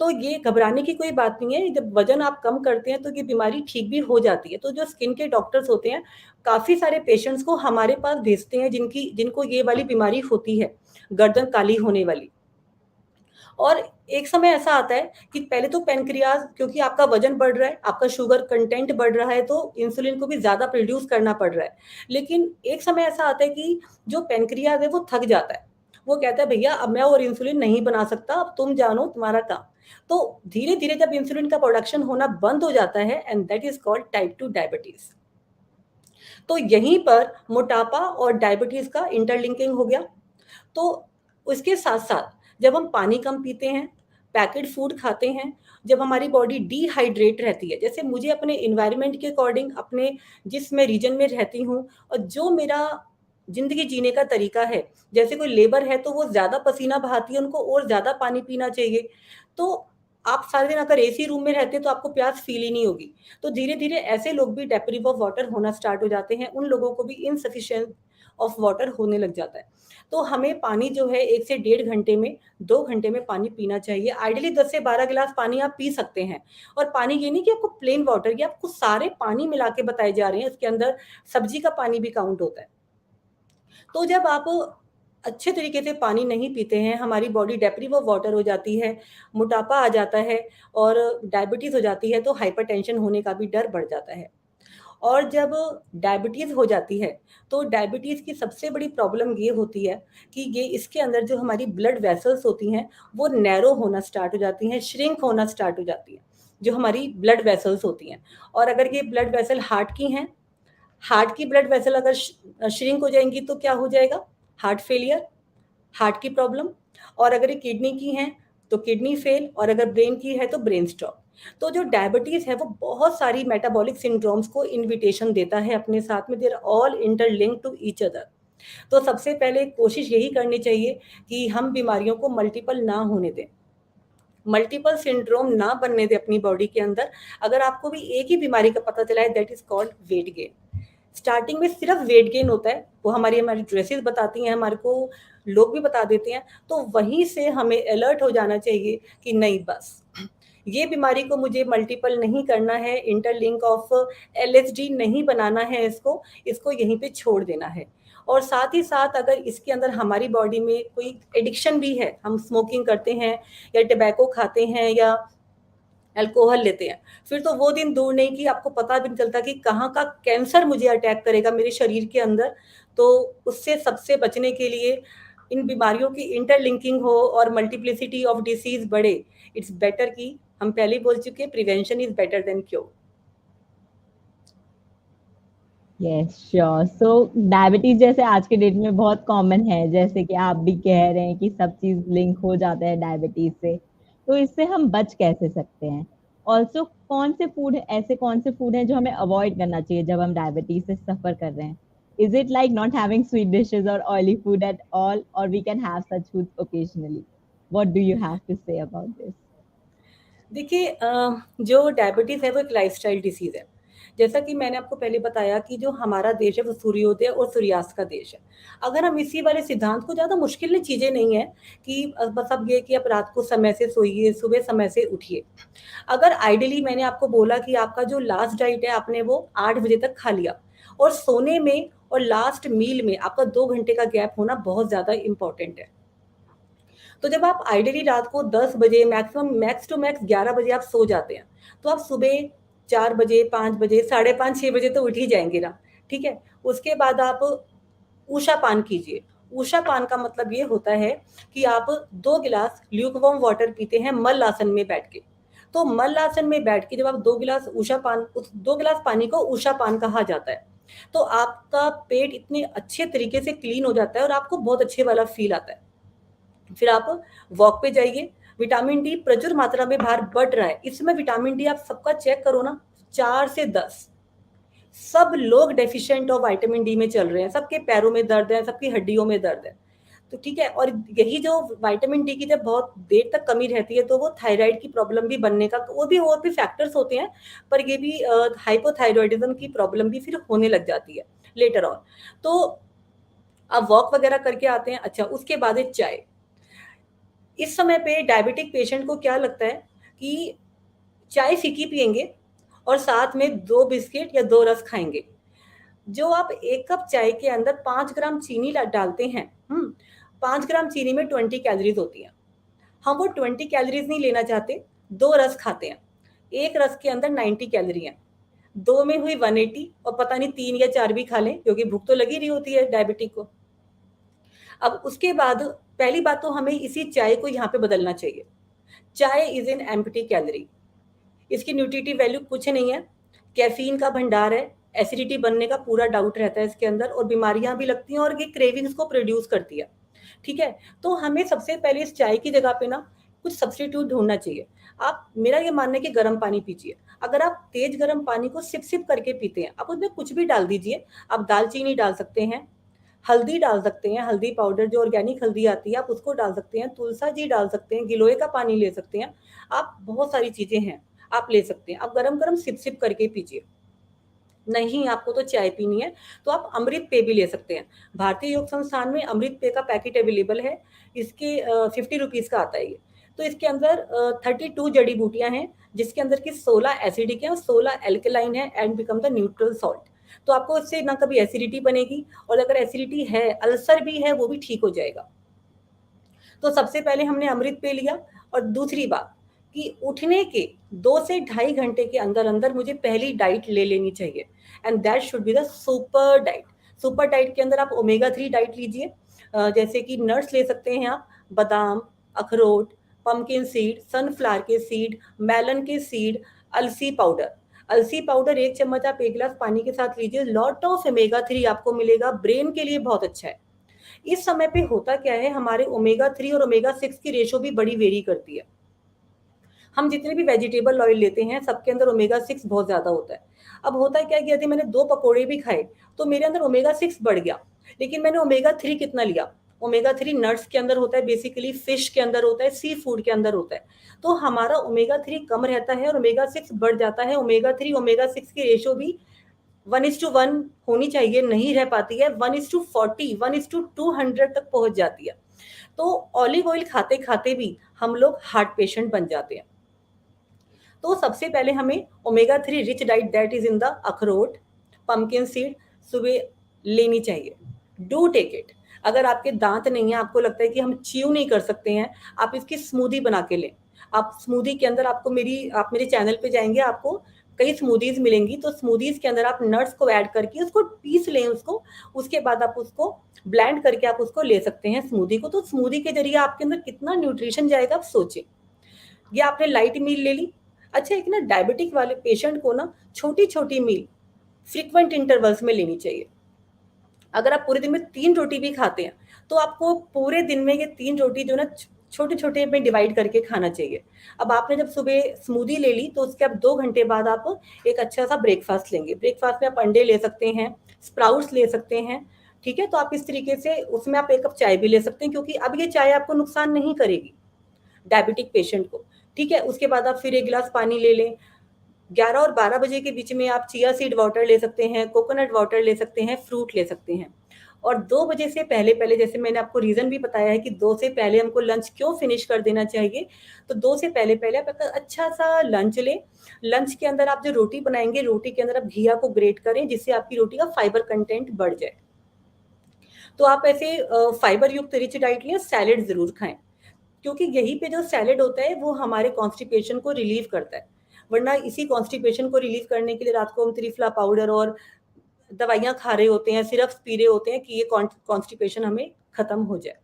तो ये घबराने की कोई बात नहीं है। जब वज़न आप कम करते हैं, तो ये बीमारी ठीक भी हो जाती है। तो जो स्किन के डॉक्टर्स होते हैं, काफ़ी सारे पेशेंट्स को हमारे पास भेजते हैं जिनको ये वाली बीमारी होती है, गर्दन काली होने वाली। और एक समय ऐसा आता है कि पहले तो पैनक्रियाज़, क्योंकि आपका वज़न बढ़ रहा है, आपका शुगर कंटेंट बढ़ रहा है, तो इंसुलिन को भी ज़्यादा प्रोड्यूस करना पड़ रहा है। लेकिन एक समय ऐसा आता है कि जो पैनक्रियाज़ है, वो थक जाता है। वो कहता है, "भैया अब मैं और इंसुलिन नहीं बना सकता, अब तुम जानो तुम्हारा काम।" तो धीरे-धीरे जब इंसुलिन का प्रोडक्शन होना बंद हो जाता है, and that is called type 2 diabetes. तो यहीं पर मोटापा और डायबिटीज़ का इंटरलिंकिंग हो गया। तो उसके साथ-साथ जब हम पानी कम पीते हैं, पैकेट फूड खाते हैं, जब हमारी बॉडी डिहाइड्रेट रहती है, जैसे मुझे अपने एनवायरनमेंट के अकॉर्डिंग, अपने जिस मैं रीजन में रहती हूँ और जो मेरा ज़िंदगी जीने का तरीका है, जैसे कोई लेबर है तो वो ज़्यादा पसीना बहाती है, उनको और ज़्यादा पानी पीना चाहिए। तो आप सारे दिन अगर एसी रूम में रहते हैं तो आपको प्यास फ़ील ही नहीं होगी। तो धीरे-धीरे ऐसे लोग भी डेप्रिव ऑफ वाटर होना स्टार्ट हो जाते हैं, उन लोगों को भी इनसफिशिएंट ऑफ वाटर होने लग जाता है। तो हमें पानी जो है 1 से डेढ़ घंटे में, 2 घंटे में पानी पीना चाहिए। आइडियली 10 से 12 गिलास पानी आप पी सकते हैं। और पानी ये नहीं कि आपको प्लेन वाटर, ये आपको सारे पानी मिला के बताए जा रहे हैं, इसके अंदर सब्ज़ी का पानी भी काउंट होता है। तो जब आप अच्छे तरीके से पानी नहीं पीते हैं, हमारी बॉडी डेप्रिव ऑफ वाटर हो जाती है, मोटापा आ जाता है और डायबिटीज़ हो जाती है, तो हाइपरटेंशन होने का भी डर बढ़ जाता है। और जब डायबिटीज़ हो जाती है, तो डायबिटीज़ की सबसे बड़ी प्रॉब्लम ये होती है कि ये इसके अंदर जो हमारी ब्लड वेसल्स होती हैं, वो नैरो होना स्टार्ट हो जाती हैं, श्रिंक होना स्टार्ट हो जाती हैं, जो हमारी ब्लड वेसल्स होती हैं। और अगर ये ब्लड वेसल हार्ट की हैं, हार्ट की ब्लड वेसल अगर श्रिंक हो जाएँगी तो क्या हो जाएगा? हार्ट फेलियर, हार्ट की प्रॉब्लम। और अगर ये किडनी की हैं, तो किडनी फेल, और अगर ब्रेन की है तो ब्रेन स्ट्रोक। तो जो डायबिटीज़ है, वो बहुत सारी मेटाबॉलिक सिंड्रोम्स को इन्विटेशन देता है अपने साथ में, they are all interlinked to each other. तो सबसे पहले कोशिश यही करनी चाहिए कि हम बीमारियों को मल्टीपल ना होने दें। मल्टीपल सिंड्रोम ना बनने दें अपनी बॉडी के अंदर। अगर आपको भी एक ही बीमारी का पता चला है, that is called weight gain. Starting में सिर्फ वेट गेन होता है, वो हमारी ड्रेसेस बताती हैं, हमारे को लोग भी बता देते हैं, तो वहीं से हमें अलर्ट हो जाना चाहिए कि नहीं बस, ये बीमारी को मुझे मल्टीपल नहीं करना है, इंटरलिंक ऑफ एलएचडी नहीं बनाना है इसको, इसको यहीं पे छोड़ देना है। और साथ ही साथ अगर इसके अंदर हमारी बॉडी में कोई एडिक्शन भी है, हम स्मोकिंग करते हैं या टबैको खाते हैं या अल्कोहल लेते हैं, फिर तो वो दिन दूर नहीं कि आपको पता भी नहीं चलता कि कहाँ का कैंसर मुझे अटैक करेगा मेरे शरीर के अंदर। तो उससे सबसे बचने के लिए, इन बीमारियों की इंटरलिंकिंग हो और मल्टीप्लिसिटी ऑफ डिसीज़ बढ़े, इट्स बेटर कि हम पहले ही बोल चुके हैं, prevention is better than cure. Yes sure. So diabetes जैसे आज के डेट में बहुत कॉमन है, जैसे कि आप भी कह रहे हैं कि सब चीज लिंक हो जाता है डायबिटीज से, तो इससे हम बच कैसे सकते हैं? ऑल्सो कौन से फूड हैं जो हमें अवॉइड करना चाहिए जब हम डायबिटीज से सफर कर रहे हैं? Is it like not having sweet dishes और ऑयली फूड एट ऑल, और we can have such food occasionally? What do you have to say about this? देखिए जो डायबिटीज़ है वो एक लाइफ़स्टाइल डिसीज़ है। जैसा कि मैंने आपको पहले बताया कि जो हमारा देश है वो सूर्योदय और सूर्यास्त का देश है। अगर हम इसी वाले सिद्धांत को, ज़्यादा मुश्किल चीज़ें नहीं है कि बस अब ये कि आप रात को समय से सोइए, सुबह समय से उठिए। अगर आइडियली मैंने आपको बोला कि आपका जो लास्ट डाइट है आपने वो 8 बजे तक खा लिया, और सोने में और लास्ट मील में आपका 2 घंटे का गैप होना बहुत ज़्यादा इम्पोर्टेंट है। तो जब आप आइडियली रात को 10 बजे, मैक्सिमम मैक्स टू मैक्स 11 बजे आप सो जाते हैं, तो आप सुबह 4 बजे, 5 बजे, साढ़े 5, 6 बजे तो उठ ही जाएँगे ना, ठीक है? उसके बाद आप ऊषा पान कीजिए। ऊषा पान का मतलब ये होता है कि आप 2 गिलास ल्यूकवार्म वाटर पीते हैं मल आसन में बैठ के। तो मल आसन में बैठ के जब आप 2 गिलास ऊषा पान, उस 2 गिलास पानी को ऊषा पान कहा जाता है। तो आपका पेट इतने अच्छे तरीके से क्लीन हो जाता है और आपको बहुत अच्छे वाला फ़ील आता है। फिर आप वॉक पे जाइए। विटामिन डी प्रचुर मात्रा में बाहर बढ़ रहा है। इस समय विटामिन डी आप सबका चेक करो ना, 4 से 10, सब लोग डेफिशिएंट ऑफ विटामिन डी में चल रहे हैं। सबके पैरों में दर्द है, सबकी हड्डियों में दर्द है। तो ठीक है, और यही जो विटामिन डी की जब बहुत देर तक कमी रहती है तो वो थायराइड की प्रॉब्लम भी बनने का, वो भी और भी फैक्टर्स होते हैं, पर ये भी हाइपोथायरॉयडिज्म की प्रॉब्लम भी फिर होने लग जाती है लेटर ऑन। तो आप वॉक वगैरह करके आते हैं। अच्छा, उसके बाद है चाय। इस समय पे डायबिटिक पेशेंट को क्या लगता है कि चाय फीकी पिएँगे और साथ में 2 बिस्किट या 2 रस खाएँगे। जो आप 1 कप चाय के अंदर 5 ग्राम चीनी ला डालते हैं, 5 ग्राम चीनी में 20 कैलोरीज़ होती हैं। हम वो 20 कैलोरीज़ नहीं लेना चाहते, 2 रस खाते हैं। 1 रस के अंदर 90 कैलोरी हैं, 2 में हुई 180, और पता नहीं 3 या 4 भी खा लें क्योंकि भूख तो लगी रही होती है डायबिटिक को। अब उसके बाद पहली बात तो हमें इसी चाय को यहाँ पे बदलना चाहिए। चाय इज़ एन एम्प्टी कैलोरी। इसकी न्यूट्रिटिव वैल्यू कुछ नहीं है, कैफ़ीन का भंडार है, एसिडिटी बनने का पूरा डाउट रहता है इसके अंदर, और बीमारियाँ भी लगती हैं और ये क्रेविंग्स को प्रोड्यूस करती है, ठीक है? तो हमें सबसे पहले इस चाय की जगह पे ना कुछ सब्स्टिट्यूट ढूँढना चाहिए। आप, मेरा ये मानना है कि गर्म पानी पीजिए। अगर आप तेज़ गर्म पानी को सिप-सिप करके पीते हैं, आप उसमें कुछ भी डाल दीजिए। आप दालचीनी डाल सकते हैं, हल्दी डाल सकते हैं, हल्दी पाउडर जो ऑर्गेनिक हल्दी आती है आप उसको डाल सकते हैं, तुलसा जी डाल सकते हैं, गिलोय का पानी ले सकते हैं। आप, बहुत सारी चीज़ें हैं, आप ले सकते हैं। आप गरम-गरम सिप-सिप करके पीजिए। नहीं आपको तो चाय पीनी है, तो आप अमृत पेय भी ले सकते हैं। भारतीय योग संस्थान में अमृत पेय का पैकेट अवेलेबल है। इसके 50 रुपीज़ का आता है ये। तो इसके अंदर 32 जड़ी-बूटियाँ हैं, जिसके अंदर की 16 एसिडिक हैं और 16 अल्कलाइन है and become the neutral salt. तो आपको इससे ना कभी एसिडिटी बनेगी, और अगर एसिडिटी है, अल्सर भी है, वो भी ठीक हो जाएगा। तो सबसे पहले हमने अमृत पेय लिया, और दूसरी बात कि उठने के 2 से ढाई घंटे के अंदर-अंदर मुझे पहली डाइट ले लेनी चाहिए, and that should be the super diet. Super diet के अंदर आप ओमेगा 3 डाइट लीजिए। जैसे कि नट्स ले सकते हैं आप, बादाम, अखरोट, पम्पकिन सीड, सनफ्लावर के सीड, मेलन के सीड, अलसी पाउडर। अलसी पाउडर 1 चम्मच आप 1 गिलास पानी के साथ लीजिए, लॉट ऑफ ओमेगा 3 आपको मिलेगा, ब्रेन के लिए बहुत अच्छा है। इस समय पे होता क्या है, हमारे ओमेगा 3 और ओमेगा 6 की रेशो भी बड़ी वेरी करती है। हम जितने भी वेजिटेबल ऑयल लेते हैं, सबके अंदर ओमेगा 6 बहुत ज़्यादा होता है। अब होता क्या है कि यदि मैंने 2 पकोड़े भी खाए, तो मेरे अंदर ओमेगा 6 बढ़ गया, लेकिन मैंने ओमेगा 3 कितना लिया? ओमेगा 3 नट्स के अंदर होता है, बेसिकली फिश के अंदर होता है, सी फूड के अंदर होता है। तो हमारा ओमेगा 3 कम रहता है और ओमेगा 6 बढ़ जाता है। ओमेगा 3 ओमेगा 6 की रेशो भी 1:1 होनी चाहिए, नहीं रह पाती है, 1:40, 1:200 तक पहुँच जाती है। तो ऑलिव ऑयल खाते-खाते भी हम लोग हार्ट पेशेंट बन जाते हैं। तो सबसे पहले हमें omega 3 rich diet that is in the अखरोट, पम्पकिन सीड सुबह लेनी चाहिए। Do take it. अगर आपके दाँत नहीं है, आपको लगता है कि हम च्यू नहीं कर सकते हैं, आप इसकी स्मूदी बना के लें। आप स्मूदी के अंदर, आप मेरे चैनल पे जाएँगे, आपको कई स्मूदीज़ मिलेंगी, तो स्मूदीज़ के अंदर आप नट्स को ऐड करके उसको पीस लें उसको, उसके बाद आप उसको ब्लेंड करके आप उसको ले सकते हैं स्मूदी को। तो स्मूदी के ज़रिए आपके अंदर कितना न्यूट्रिशन जाएगा आप सोचें। ये आपने लाइट मील ले ली। अच्छा, एक ना डायबिटिक वाले पेशेंट को ना छोटी-छोटी मील फ्रीक्वेंट इंटरवल्स में लेनी चाहिए। अगर आप पूरे दिन में 3 रोटी भी खाते हैं, तो आपको पूरे दिन में ये 3 रोटी जो है ना छोटे-छोटे में डिवाइड करके खाना चाहिए। अब आपने जब सुबह स्मूदी ले ली, तो उसके अब 2 घंटे बाद आप एक अच्छा-सा ब्रेकफ़ास्ट लेंगे। ब्रेकफ़ास्ट में आप अंडे ले सकते हैं, स्प्राउट्स ले सकते हैं, ठीक है? तो आप इस तरीके से उसमें आप 1 कप चाय भी ले सकते हैं, क्योंकि अब ये चाय आपको नुकसान नहीं करेगी, डायबिटिक पेशेंट को, ठीक है? उसके बाद आप फिर 1 गिलास पानी ले लें। 11 और 12 बजे के बीच में आप चिया सीड वाटर ले सकते हैं, कोकोनट वाटर ले सकते हैं, फ्रूट ले सकते हैं। और 2 बजे से पहले-पहले, जैसे मैंने आपको रीज़न भी बताया है कि 2 से पहले हमको लंच क्यों फिनिश कर देना चाहिए, तो 2 से पहले-पहले आप एक अच्छा-सा लंच लें। लंच के अंदर आप जो रोटी बनाएँगे, रोटी के अंदर आप घिया को ग्रेट करें, जिससे आपकी रोटी का फाइबर कंटेंट बढ़ जाए। तो आप ऐसे फाइबर युक्त रिच डाइट लें, सैलेड ज़रूर खाएँ। क्योंकि यहीं पे जो सैलेड होता है वो हमारे कॉन्स्टिपेशन को रिलीव करता है। वरना इसी कॉन्स्टिपेशन को रिलीव करने के लिए रात को हम त्रिफला पाउडर और दवाइयाँ खा रहे होते हैं, सिरप्स पी रहे होते हैं कि ये कॉन्स्टिपेशन हमें खत्म हो जाए।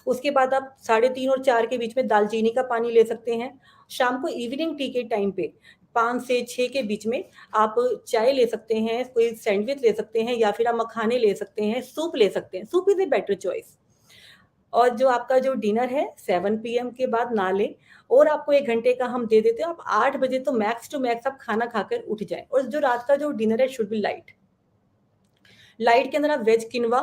उसके बाद आप 3:30 और 4 के बीच में दालचीनी का पानी ले सकते हैं। शाम को इवनिंग टी के टाइम पे 5 से 6 के बीच में आप चाय ले सकते हैं, कोई सैंडविच ले सकते हैं, या फिर आप मखाने ले सकते हैं, सूप ले सकते हैं। Soup is a better choice. और जो आपका जो डिनर है 7 पीएम के बाद ना लें, और आपको 1 घंटे का हम दे देते हैं, आप 8 बजे तो मैक्स टू मैक्स आप खाना खाकर उठ जाएँ, और जो रात का जो डिनर है शुड बी लाइट। लाइट के अंदर आप veg quinoa,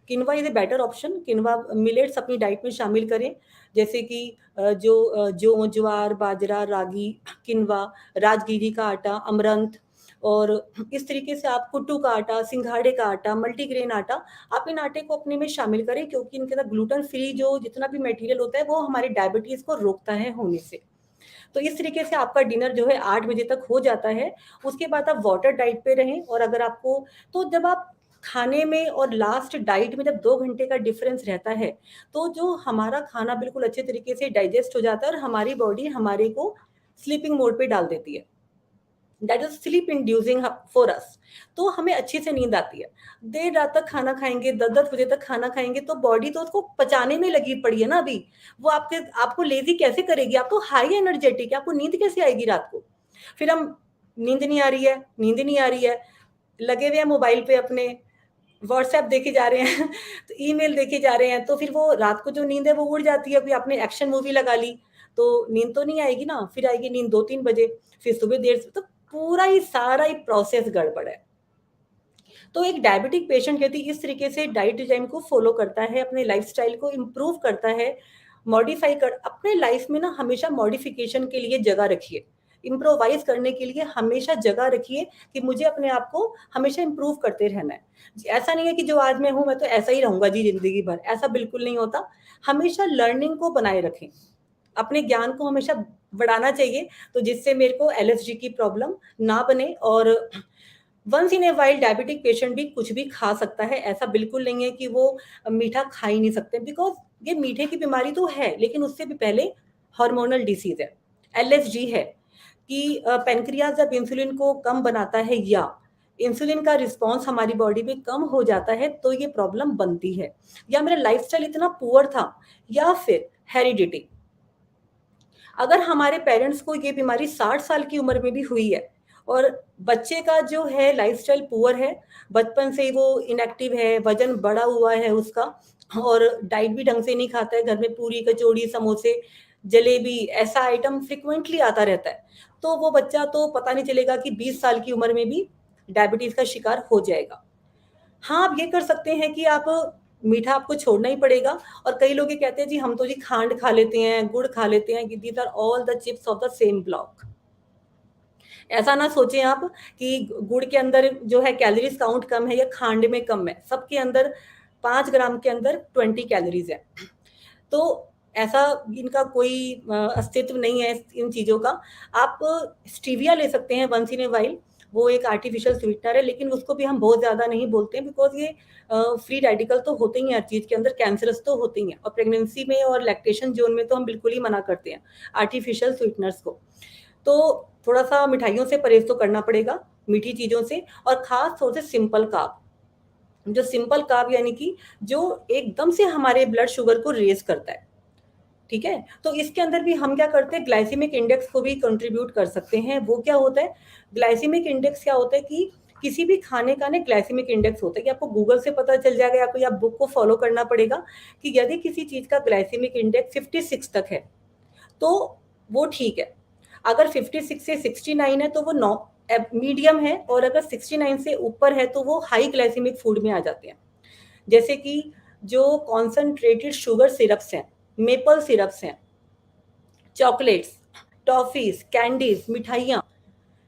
quinoa is a better option. Quinoa millets अपनी डाइट में शामिल करें, जैसे कि जौ, ज्वार, बाजरा, रागी, किनवा, राजगिरी का आटा, अमरंथ, और इस तरीके से आप कुट्टू का आटा, सिंघाड़े का आटा, मल्टीग्रेन आटा, आप इन आटे को अपने में शामिल करें, क्योंकि इनके अंदर ग्लूटेन फ्री जो जितना भी मटेरियल होता है वो हमारी डायबिटीज़ को रोकता है होने से। तो इस तरीके से आपका डिनर जो है 8 बजे तक हो जाता है। उसके बाद आप वाटर डाइट पे रहें, और अगर आपको, तो जब आप खाने में और लास्ट डाइट में जब 2 घंटे का डिफरेंस रहता है, तो जो हमारा खाना बिल्कुल अच्छे तरीके से डाइजेस्ट हो जाता है, और हमारी बॉडी हमारे को स्लीपिंग मोड पे डाल देती है। That is sleep inducing for us. तो हमें अच्छे से नींद आती है। देर रात तक खाना खाएँगे, 10-10 बजे तक खाना खाएँगे, तो बॉडी तो उसको पचाने में लगी पड़ी है ना अभी। वो आपको लेज़ी कैसे करेगी? आप तो हाई एनर्जेटिक है, आपको नींद कैसे आएगी रात को? फिर हम नींद नहीं आ रही है, नींद नहीं आ रही है, लगे हुए हैं मोबाइल पे अपने, व्हाट्सएप देखे जा रहे हैं, तो ईमेल देखे जा रहे हैं, तो फिर वो रात को जो नींद है वो उड़ जाती है। कोई आपने एक्शन मूवी लगा ली, तो नींद तो नहीं आएगी ना, फिर आएगी नींद 2-3 बजे, फिर सुबह देर से, तो पूरा ही सारा ही प्रोसेस गड़बड़ है। तो एक डायबिटिक पेशेंट यदि इस तरीके से डाइट रेजिम को फ़ॉलो करता है, अपने लाइफ़स्टाइल को इम्प्रूव करता है, मॉडिफ़ाई कर अपने लाइफ़ में ना हमेशा मॉडिफ़िकेशन के लिए जगह रखिए। इम्प्रोवाइज़ करने के लिए हमेशा जगह रखिए कि मुझे अपने आप को हमेशा इम्प्रूव करते रहना है। ऐसा नहीं है कि जो आज मैं हूँ, मैं तो ऐसा ही रहूँगा जी ज़िंदगी भर, ऐसा बिल्कुल नहीं होता। हमेशा लर्निंग को बनाए रखें। अपने ज्ञान को हमेशा बढ़ाना चाहिए, तो जिससे मेरे को एलएसडी की प्रॉब्लम ना बने। और once in a while diabetic patient भी कुछ भी खा सकता है, ऐसा बिल्कुल नहीं है कि वो मीठा खा ही नहीं सकते, बिकॉज़ ये मीठे की बीमारी तो है, लेकिन उससे भी पहले हार्मोनल डिसीज़ है, एलएसडी है, कि पैनक्रियाज़ जब इंसुलिन को कम बनाता है, या इंसुलिन का रिस्पॉन्स हमारी बॉडी में कम हो जाता है, तो ये प्रॉब्लम बनती है। या मेरा लाइफ़स्टाइल इतना पुअर था, या फिर हेरिडिटी। अगर हमारे पेरेंट्स को ये बीमारी 60 साल की उम्र में भी हुई है, और बच्चे का जो है लाइफ़स्टाइल पुअर है, बचपन से ही वो इनएक्टिव है, वज़न बढ़ा हुआ है उसका, और डाइट भी ढंग से नहीं खाता है, घर में पूरी, कचौड़ी, समोसे, जलेबी ऐसा आइटम फ्रीक्वेंटली आता रहता है, तो वो बच्चा तो पता नहीं चलेगा कि 20 साल की उम्र में भी डायबिटीज़ का शिकार हो जाएगा। हाँ, आप ये कर सकते हैं कि आप मीठा आपको छोड़ना ही पड़ेगा, और कई लोग ये कहते हैं जी हम तो जी खांड खा लेते हैं, गुड़ खा लेते हैं, कि these are all the chips of the same block. ऐसा ना सोचें आप कि गुड़ के अंदर जो है कैलोरीज़ काउंट कम है या खांड में कम है, सबके अंदर 5 ग्राम के अंदर 20 कैलोरीज़ है। तो ऐसा इनका कोई अस्तित्व नहीं है इन चीज़ों का। आप स्टीविया ले सकते हैं वन्स इन अ व्हाइल, वो एक आर्टिफ़िशियल स्वीटनर है, लेकिन उसको भी हम बहुत ज़्यादा नहीं बोलते हैं, बिकॉज़ ये फ्री रेडिकल तो होते ही हैं हर चीज़ के अंदर, कैंसरस तो होते ही हैं, और प्रेगनेंसी में और लैक्टेशन ज़ोन में तो हम बिल्कुल ही मना करते हैं आर्टिफ़िशियल स्वीटनर्स को। तो थोड़ा-सा मिठाइयों से परहेज़ तो करना पड़ेगा, मीठी चीज़ों से, और ख़ास तौर से सिंपल कार्ब। जो सिंपल कार्ब यानी कि जो एकदम से हमारे ब्लड शुगर को रेज़ करता है, ठीक है? तो इसके अंदर भी हम क्या करते हैं, ग्लाइसेमिक इंडेक्स को भी कंट्रीब्यूट कर सकते हैं। वो क्या होता है? ग्लाइसेमिक इंडेक्स क्या होता है कि किसी भी खाने का ना ग्लाइसेमिक इंडेक्स होता है कि आपको गूगल से पता चल जाएगा या कोई आप बुक को फॉलो करना पड़ेगा कि यदि किसी चीज़ का ग्लाइसेमिक इंडेक्स 56 तक है तो वो ठीक है। अगर 56 से 69 है तो वो मीडियम है, और अगर 69 से ऊपर है तो वो हाई ग्लाइसेमिक फूड में आ जाते हैं। जैसे कि जो कॉन्सनट्रेटेड शुगर सिरप्स हैं, मेपल सिरप्स हैं, चॉकलेट्स, टॉफीज, कैंडीज, मिठाइयाँ,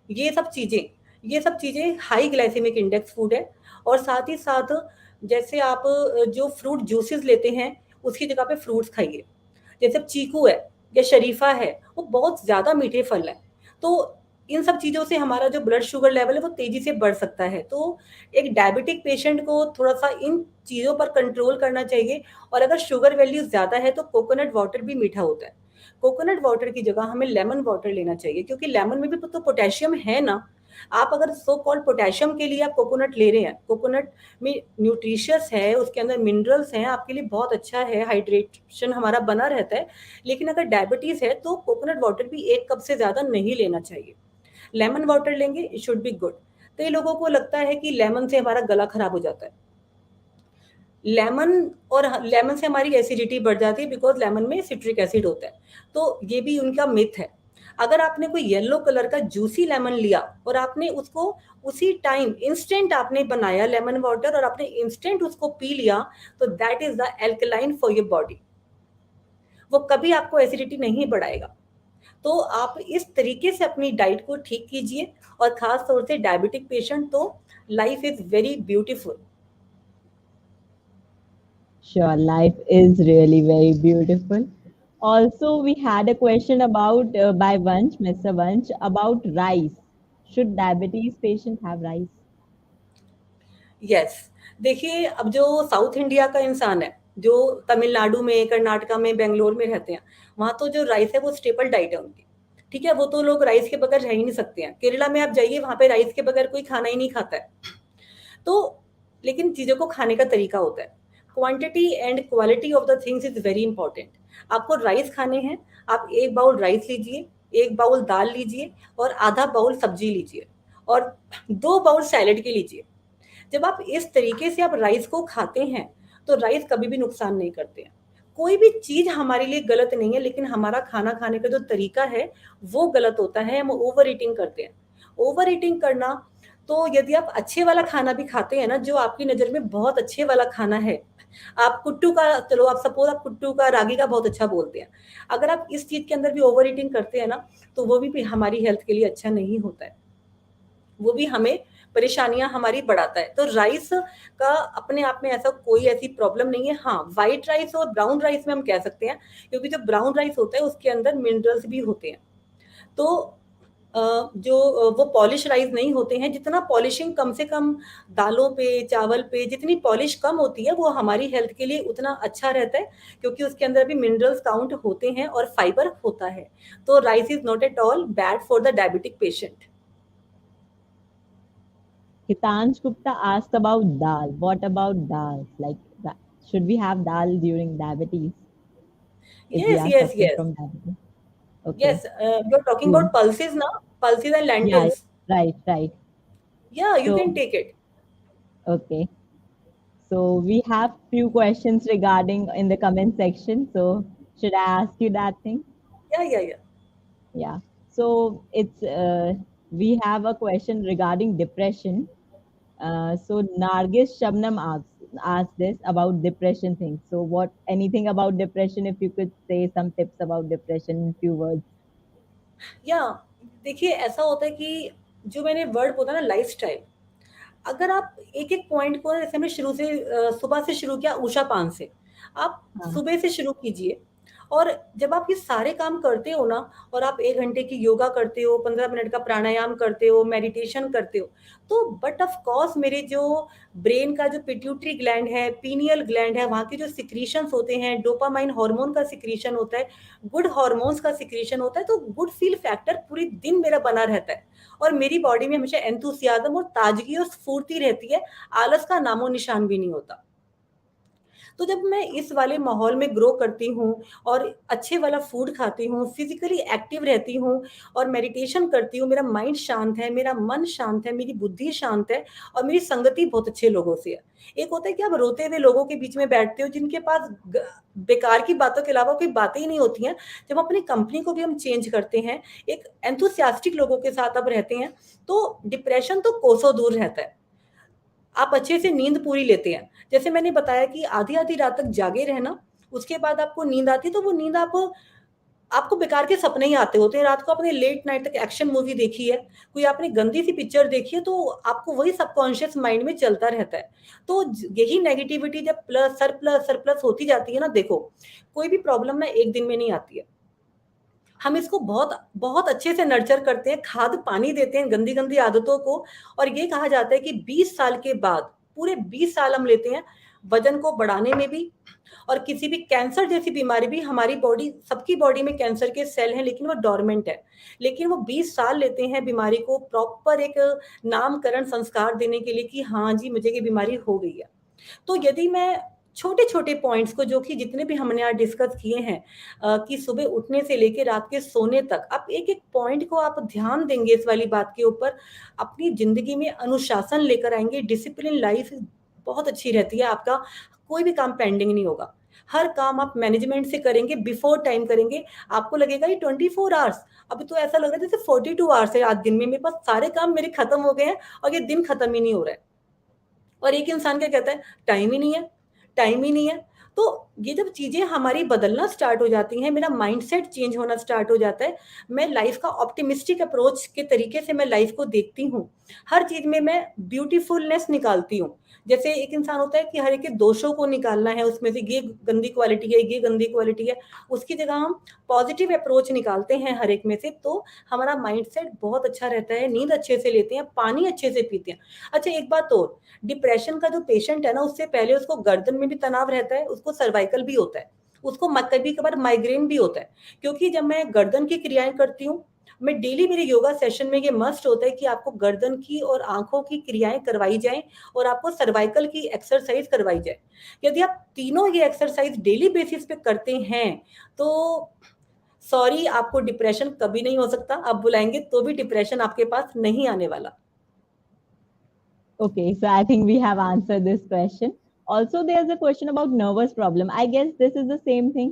ये सब चीज़ें ये सब चीज़ें हाई ग्लाइसेमिक इंडेक्स फूड है। और साथ ही साथ जैसे आप जो फ्रूट जूसेस लेते हैं उसकी जगह पे फ्रूट्स खाइए। जैसे चीकू है या शरीफा है, वो बहुत ज़्यादा मीठे फल हैं। तो इन सब चीज़ों से हमारा जो ब्लड शुगर लेवल है वो तेज़ी से बढ़ सकता है। तो एक डायबिटिक पेशेंट को थोड़ा-सा इन चीज़ों पर कंट्रोल करना चाहिए। और अगर शुगर वैल्यू ज़्यादा है तो कोकोनट वाटर भी मीठा होता है। कोकोनट वाटर की जगह हमें लेमन वाटर लेना चाहिए, क्योंकि लेमन में भी तो पोटेशियम है ना। आप अगर सो कॉल्ड पोटेशियम के लिए आप कोकोनट ले रहे हैं, कोकोनट में न्यूट्रिशियस है, उसके अंदर मिनरल्स हैं, आपके लिए बहुत अच्छा है, हाइड्रेशन हमारा बना रहता है। लेकिन अगर डायबिटीज़ है तो कोकोनट वाटर भी 1 कप से ज़्यादा नहीं लेना चाहिए। लेमन वाटर लेंगे, इट शुड बी गुड। कई लोगों को लगता है कि लेमन से हमारा गला खराब हो जाता है। लेमन और लेमन से हमारी एसिडिटी बढ़ जाती है, बिकॉज़ लेमन में सिट्रिक एसिड होता है। तो ये भी उनका मिथ है। अगर आपने कोई येलो कलर का जूसी लेमन लिया और आपने उसको उसी टाइम इंस्टेंट आपने बनाया लेमन वाटर और आपने इंस्टेंट उसको पी लिया, तो that is the alkaline for your body. वो कभी आपको एसिडिटी नहीं बढ़ाएगा। तो आप इस तरीके से अपनी डाइट को ठीक कीजिए, और ख़ास तौर से डायबिटिक पेशेंट तो life is very beautiful. Sure, life is really very beautiful. Also, we had a question about by Vansh, Mr. Vansh, about rice. Should diabetes patient have rice? Yes, देखिए अब जो साउथ इंडिया का इंसान है, जो तमिलनाडु में, कर्नाटका में, बेंगलोर में रहते हैं, वहाँ तो जो राइस है वो स्टेपल डाइट है उनकी। ठीक है? वो तो लोग राइस के बगैर रह ही नहीं सकते हैं। केरला में आप जाइए, वहाँ पे राइस के बगैर कोई खाना ही नहीं खाता है। तो लेकिन चीज़ों को खाने का तरीका होता है। Quantity and quality of the things is very important. आपको राइस खाने हैं, आप 1 बाउल राइस लीजिए, 1 बाउल दाल लीजिए और आधा बाउल सब्ज़ी लीजिए, और 2 बाउल सैलेड के लीजिए। जब आप इस तरीके से आप राइस को खाते हैं, तो राइस कभी भी नुकसान नहीं करते हैं। कोई भी चीज़ हमारे लिए गलत नहीं है, लेकिन हमारा खाना खाने का जो तरीका है, वो गलत होता है, हम ओवर ईटिंग करते हैं। ओवर ईटिंग करना, तो यदि आप अच्छे वाला खाना भी खाते हैं ना, जो आपकी नज़र में बहुत अच्छे वाला खाना है, आप कुट्टू का, चलो आप सपोज़ आप कुट्टू का, रागी का बहुत अच्छा बोलते हैं। अगर आप इस चीज़ के अंदर भी ओवर ईटिंग करते हैं ना, तो वो भी हमारी हेल्थ के लिए अच्छा नहीं होता है। वो भी हमें परेशानियाँ हमारी बढ़ाता है। तो राइस का अपने आप में ऐसा कोई ऐसी प्रॉब्लम नहीं है। हाँ, व्हाइट राइस और ब्राउन राइस में हम कह सकते हैं, क्योंकि जो ब्राउन राइस होता है उसके अंदर मिनरल्स भी होते हैं। तो वो पॉलिश राइस नहीं होते हैं, जितना पॉलिशिंग कम से कम दालों पे, चावल पे जितनी पॉलिश कम होती है, वो हमारी हेल्थ के लिए उतना अच्छा रहता है, क्योंकि उसके अंदर भी मिनरल्स काउंट होते हैं और फाइबर होता है। तो rice is not at all bad for the diabetic patient. Hitansh Gupta asked about dal. What about dal? Like, should we have dal during diabetes if we Yes, are yes, suffering yes. from diabetes? Okay, Yes, you're talking cool. about pulses now? Pulses and Yeah, lentils. right, right. Yeah, you So, can take it. okay. So we have few questions regarding in the comment section. So should I ask you that thing? Yeah, yeah, yeah. Yeah. So it's we have a question regarding depression. So Nargis Shabnam asks this about depression thing. So what anything about depression? If you could say some tips about depression in few words. या देखिए, ऐसा होता है कि जो मैंने word बोला ना, लाइफ़स्टाइल, अगर आप एक-एक पॉइंट को, जैसे हमने शुरू से सुबह से शुरू किया उषा पान से, आप हाँ, सुबह से शुरू कीजिए। और जब आप ये सारे काम करते हो ना, और आप 1 घंटे की योगा करते हो, 15 मिनट का प्राणायाम करते हो, मेडिटेशन करते हो, तो बट ऑफ कोर्स मेरे जो ब्रेन का जो पिट्यूटरी ग्लैंड है, पीनियल ग्लैंड है, वहाँ के जो सिक्रीशंस होते हैं, डोपामाइन हार्मोन का सिक्रीशन होता है, गुड हार्मोन्स का सिक्रीशन होता है, तो गुड फील फैक्टर पूरे दिन मेरा बना रहता है। और मेरी बॉडी में हमेशा एंथुसियाज़्म और ताज़गी और स्फूर्ति रहती है, आलस का नामो-निशान भी नहीं होता। तो जब मैं इस वाले माहौल में ग्रो करती हूँ और अच्छे वाला फूड खाती हूँ, फिज़िकली एक्टिव रहती हूँ और मेडिटेशन करती हूँ, मेरा माइंड शांत है, मेरा मन शांत है, मेरी बुद्धि शांत है और मेरी संगति बहुत अच्छे लोगों से है। एक होता है कि आप रोते हुए लोगों के बीच में बैठते हो जिनके पास बेकार की बातों के अलावा कोई बातें ही नहीं होती हैं। जब अपनी कंपनी को भी हम चेंज करते हैं, एक एंथुसियास्टिक लोगों के साथ अब रहते हैं, तो डिप्रेशन तो कोसों दूर रहता है। आप अच्छे से नींद पूरी लेते हैं। जैसे मैंने बताया कि आधी-आधी रात तक जागे रहना, उसके बाद आपको नींद आती है, तो वो नींद आपको बेकार के सपने ही आते होते हैं। रात को आपने लेट नाइट तक एक्शन मूवी देखी है, कोई आपने गंदी-सी पिक्चर देखी है, तो आपको वही सबकॉन्शियस माइंड में चलता रहता है। तो यही नेगेटिविटी जब सरप्लस होती जाती है ना, देखो, कोई भी प्रॉब्लम ना एक दिन में नहीं आती है। हम इसको बहुत बहुत अच्छे से नर्चर करते हैं, खाद पानी देते हैं गंदी-गंदी आदतों को और ये कहा जाता है कि 20 साल के बाद, पूरे 20 साल हम लेते हैं वज़न को बढ़ाने में भी और किसी भी कैंसर जैसी बीमारी भी हमारी बॉडी सबकी बॉडी में कैंसर के सेल हैं लेकिन वो डोरमेंट है। लेकिन वो 20 साल लेते हैं बीमारी को प्रॉपर एक नामकरण संस्कार देने के लिए कि हाँ जी, मुझे ये बीमारी हो गई है। तो यदि मैं छोटे-छोटे पॉइंट्स को जो कि जितने भी हमने आज डिस्कस किए हैं कि सुबह उठने से लेके रात के सोने तक आप एक-एक पॉइंट को आप ध्यान देंगे इस वाली बात के ऊपर, अपनी ज़िंदगी में अनुशासन लेकर आएँगे, डिसिप्लिन लाइफ़ बहुत अच्छी रहती है, आपका कोई भी काम पेंडिंग नहीं होगा। हर काम आप मैनेजमेंट से करेंगे, बिफोर टाइम करेंगे, आपको लगेगा ये 24 आवर्स, अभी तो ऐसा लग रहा है जैसे 42 आवर्स है आज दिन में, मेरे पास सारे काम मेरे खत्म हो गए हैं और ये दिन खत्म ही नहीं हो रहा है। और एक इंसान क्या कहता है, टाइम ही नहीं है, टाइम ही नहीं है। तो ये जब चीज़ें हमारी बदलना स्टार्ट हो जाती हैं, मेरा माइंडसेट चेंज होना स्टार्ट हो जाता है, मैं लाइफ़ का ऑप्टिमिस्टिक अप्रोच के तरीके से मैं लाइफ़ को देखती हूँ। हर चीज़ में मैं ब्यूटीफुलनेस निकालती हूँ। जैसे एक इंसान होता है कि हर एक के दोषों को निकालना है, उसमें से ये गंदी क्वालिटी है, ये गंदी क्वालिटी है, उसकी जगह हम पॉज़िटिव अप्रोच निकालते हैं हर एक में से, तो हमारा माइंडसेट बहुत अच्छा रहता है, नींद अच्छे से लेते हैं, पानी अच्छे से पीते हैं। अच्छा एक बात और, डिप्रेशन का जो पेशेंट है ना, उससे पहले उसको गर्दन में भी तनाव रहता है, उसको सर्वाइकल भी होता है, उसको कभी-कभार माइग्रेन भी होता है। क्योंकि जब मैं गर्दन की क्रियाएँ करती हूँ, मैं डेली मेरे योगा सेशन में ये मस्ट होता है कि आपको गर्दन की और आँखों की क्रियाएँ करवाई जाएँ और आपको सर्वाइकल की एक्सरसाइज़ करवाई जाए। यदि आप तीनों ये एक्सरसाइज़ डेली बेसिस पे करते हैं, तो सॉरी आपको डिप्रेशन कभी नहीं हो सकता। आप बुलाएँगे तो भी डिप्रेशन आपके पास नहीं आने वाला। Okay, so I think we have answered this question. Also, there's a question about nervous problem. I guess this is the same thing.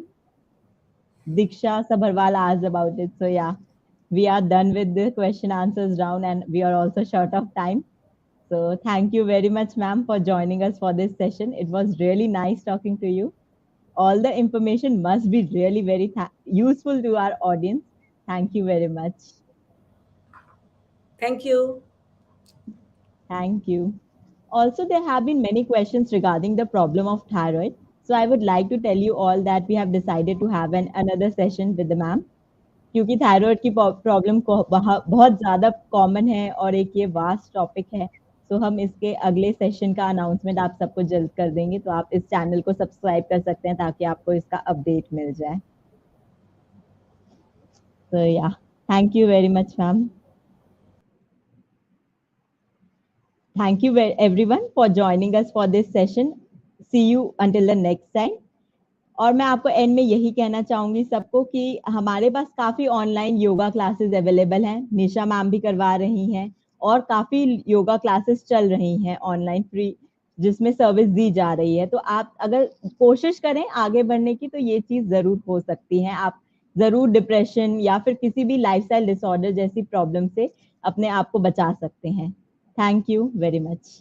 Diksha Sabharwal asked about it. So yeah, we are done with the question answers round and we are also short of time. So thank you very much, ma'am, for joining us for this session. It was really nice talking to you. All the information must be really very useful to our audience. Thank you very much. Thank you. Thank you. Also, there have been many questions regarding the problem of thyroid. So I would like to tell you all that we have decided to have another session with the ma'am. क्योंकि thyroid की problem को बहुत ज़्यादा common है और एक ये vast topic है, तो हम इसके अगले सेशन का अनाउंसमेंट आप सबको जल्द कर देंगे, तो आप इस चैनल को सब्सक्राइब कर सकते हैं ताकि आपको इसका अपडेट मिल जाए। तो या thank you very much ma'am. Thank you everyone for joining us for this session. See you until the next time. और मैं आपको एंड में यही कहना चाहूंगी सबको कि हमारे पास काफी ऑनलाइन योगा क्लासेस अवेलेबल हैं, निशा मैम भी करवा रही हैं और काफी योगा क्लासेस चल रही हैं ऑनलाइन फ्री, जिसमें सर्विस दी जा रही है। तो आप अगर कोशिश करें आगे बढ़ने की तो ये चीज जरूर हो सकती है। आप जरूर डिप्रेशन या फिर किसी भी लाइफस्टाइल डिसऑर्डर जैसी प्रॉब्लम से अपने आप को बचा सकते हैं। Thank you very much.